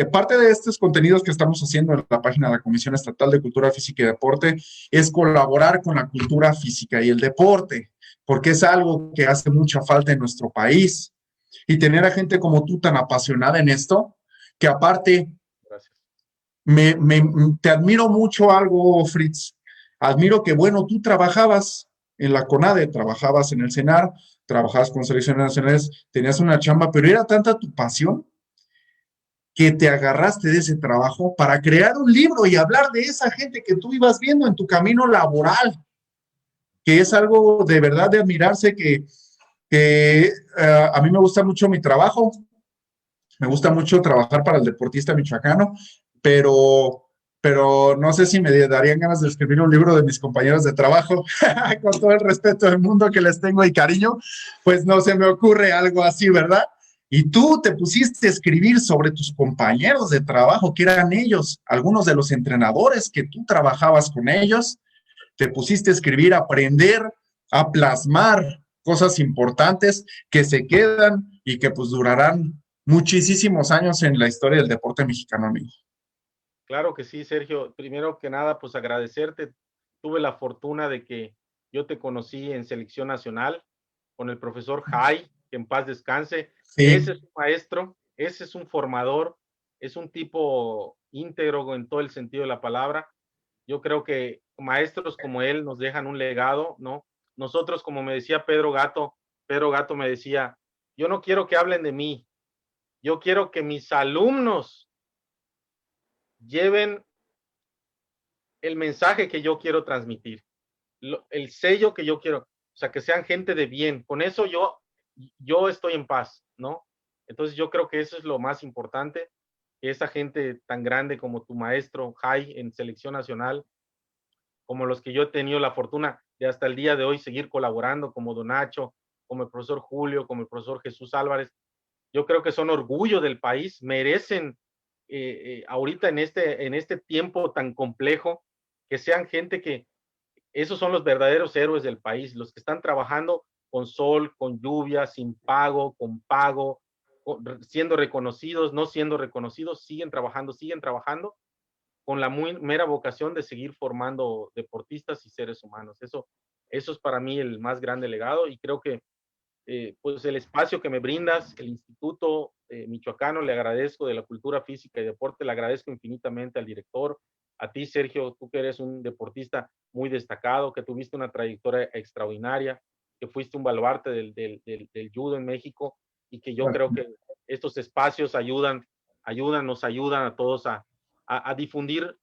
Parte de estos contenidos que estamos haciendo en la página de la Comisión Estatal de Cultura Física y Deporte es colaborar con la cultura física y el deporte, porque es algo que hace mucha falta en nuestro país. Y tener a gente como tú tan apasionada en esto, que aparte, Gracias. te admiro mucho algo, Fritz. Admiro que, bueno, tú trabajabas en la CONADE, trabajabas en el CENAR, trabajabas con selecciones nacionales, tenías una chamba, pero era tanta tu pasión que te agarraste de ese trabajo para crear un libro y hablar de esa gente que tú ibas viendo en tu camino laboral, que es algo de verdad de admirarse, a mí me gusta mucho mi trabajo, me gusta mucho trabajar para el deportista michoacano, pero, pero no sé si me darían ganas de escribir un libro de mis compañeros de trabajo, con todo el respeto del mundo que les tengo y cariño, pues no se me ocurre algo así, ¿verdad? Y tú te pusiste a escribir sobre tus compañeros de trabajo, que eran ellos, algunos de los entrenadores que tú trabajabas con ellos, te pusiste a escribir, a aprender, a plasmar cosas importantes que se quedan y que pues durarán muchísimos años en la historia del deporte mexicano, amigo. Claro que sí, Sergio. Primero que nada, pues agradecerte. Tuve la fortuna de que yo te conocí en selección nacional con el profesor Jai, que en paz descanse. Sí, Ese es un maestro, ese es un formador, es un tipo íntegro en todo el sentido de la palabra. Yo creo que maestros como él nos dejan un legado, ¿no? Nosotros, como me decía Pedro Gato me decía, yo no quiero que hablen de mí, yo quiero que mis alumnos lleven el mensaje que yo quiero transmitir, el sello que yo quiero, o sea, que sean gente de bien. Con eso yo estoy en paz, ¿no? Entonces yo creo que eso es lo más importante, que esa gente tan grande como tu maestro Jai en selección nacional, como los que yo he tenido la fortuna de hasta el día de hoy seguir colaborando, como Don Nacho, como el profesor Julio, como el profesor Jesús Álvarez, yo creo que son orgullo del país, merecen ahorita en este tiempo tan complejo, que sean gente que, esos son los verdaderos héroes del país, los que están trabajando con sol, con lluvia, sin pago, con pago, siendo reconocidos, no siendo reconocidos, siguen trabajando con la muy mera vocación de seguir formando deportistas y seres humanos. Eso es para mí el más grande legado y creo que pues el espacio que me brindas, el Instituto Michoacano, le agradezco de la Cultura Física y Deporte, le agradezco infinitamente al director, a ti, Sergio, tú que eres un deportista muy destacado, que tuviste una trayectoria extraordinaria, que fuiste un baluarte del judo en México y que yo creo que estos espacios nos ayudan a todos a difundir,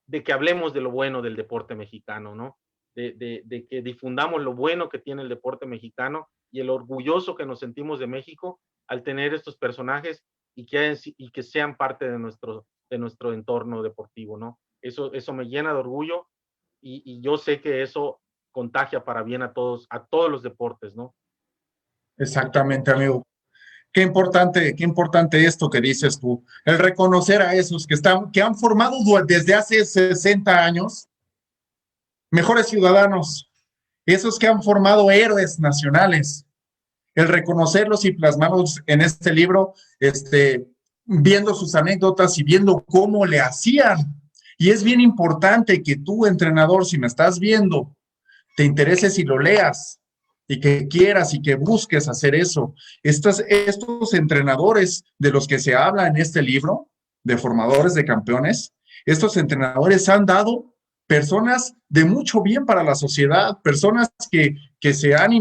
de que hablemos de lo bueno del deporte mexicano, ¿no? De que difundamos lo bueno que tiene el deporte mexicano y el orgulloso que nos sentimos de México al tener estos personajes y que sean parte de nuestro entorno deportivo, ¿no? Eso me llena de orgullo y yo sé que eso contagia para bien a todos los deportes, ¿no? exactamente, amigo. Qué importante esto que dices tú, el reconocer a esos que han formado desde hace 60 años mejores ciudadanos, esos que han formado héroes nacionales, el reconocerlos y plasmarlos en este libro, viendo sus anécdotas y viendo cómo le hacían. Y es bien importante que tú, entrenador, si me estás viendo, te intereses y lo leas y que quieras y que busques hacer eso. Estos entrenadores de los que se habla en este libro, de formadores de campeones, estos entrenadores han dado personas de mucho bien para la sociedad, personas que se han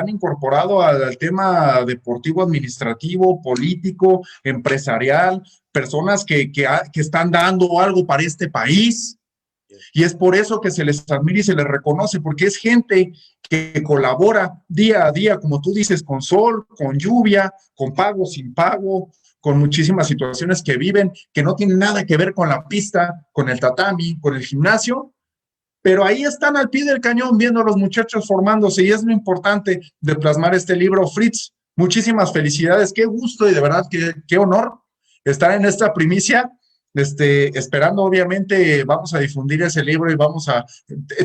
incorporado al tema deportivo, administrativo, político, empresarial, personas que están dando algo para este país. Y es por eso que se les admira y se les reconoce, porque es gente que colabora día a día, como tú dices, con sol, con lluvia, con pago, sin pago, con muchísimas situaciones que viven, que no tienen nada que ver con la pista, con el tatami, con el gimnasio, pero ahí están al pie del cañón viendo a los muchachos formándose y es lo importante de plasmar este libro. Fritz, muchísimas felicidades, qué gusto y de verdad qué honor estar en esta primicia. Esperando, obviamente, vamos a difundir ese libro y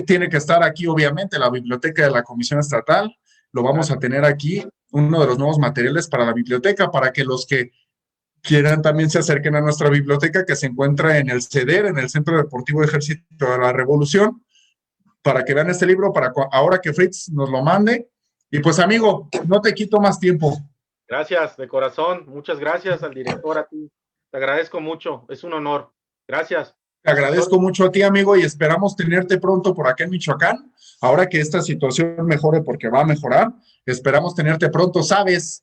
tiene que estar aquí, obviamente, la biblioteca de la Comisión Estatal, lo vamos a tener aquí, uno de los nuevos materiales para la biblioteca, para que los que quieran también se acerquen a nuestra biblioteca que se encuentra en el CEDER, en el Centro Deportivo Ejército de la Revolución, para que vean este libro, ahora que Fritz nos lo mande. Y pues, amigo, no te quito más tiempo. Gracias, de corazón. Muchas gracias al director, a ti. Te agradezco mucho. Es un honor. Gracias. Te agradezco mucho a ti, amigo, y esperamos tenerte pronto por acá en Michoacán. Ahora que esta situación mejore, porque va a mejorar, esperamos tenerte pronto. Sabes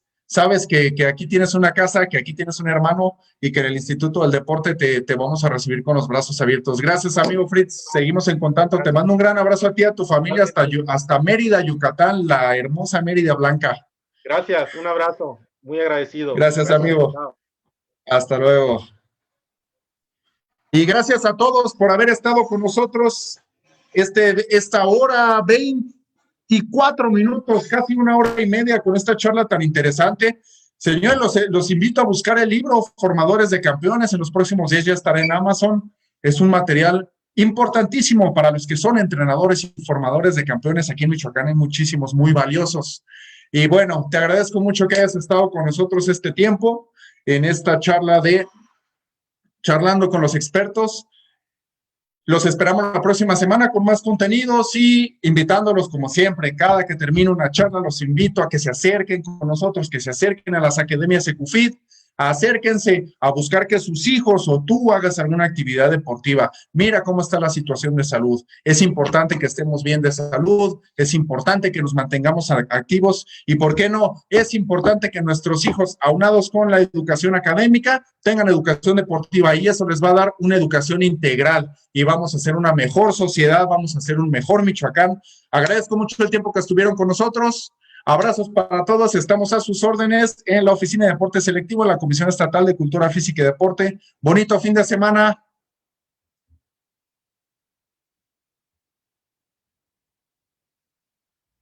que aquí tienes una casa, que aquí tienes un hermano y que en el Instituto del Deporte te vamos a recibir con los brazos abiertos. Gracias, amigo Fritz. Seguimos en contacto. Gracias. Te mando un gran abrazo a ti, a tu familia, hasta Mérida, Yucatán, la hermosa Mérida Blanca. Gracias, un abrazo. Muy agradecido. Gracias, amigo. Chao. Hasta luego. Y gracias a todos por haber estado con nosotros esta hora 24 minutos, casi una hora y media con esta charla tan interesante. Señores, los invito a buscar el libro Formadores de Campeones. En los próximos días ya estará en Amazon. Es un material importantísimo para los que son entrenadores y formadores de campeones aquí en Michoacán, hay muchísimos muy valiosos. Y bueno, te agradezco mucho que hayas estado con nosotros este tiempo en esta charla de Charlando con los Expertos. Los esperamos la próxima semana con más contenidos y invitándolos como siempre, cada que termine una charla, los invito a que se acerquen con nosotros, que se acerquen a las academias Ecufit, acérquense a buscar que sus hijos o tú hagas alguna actividad deportiva. Mira cómo está la situación de salud. Es importante que estemos bien de salud, es importante que nos mantengamos activos y, ¿por qué no? Es importante que nuestros hijos, aunados con la educación académica, tengan educación deportiva y eso les va a dar una educación integral y vamos a hacer una mejor sociedad, vamos a hacer un mejor Michoacán. Agradezco mucho el tiempo que estuvieron con nosotros. Abrazos para todos, estamos a sus órdenes en la Oficina de Deporte Selectivo, en la Comisión Estatal de Cultura Física y Deporte. Bonito fin de semana,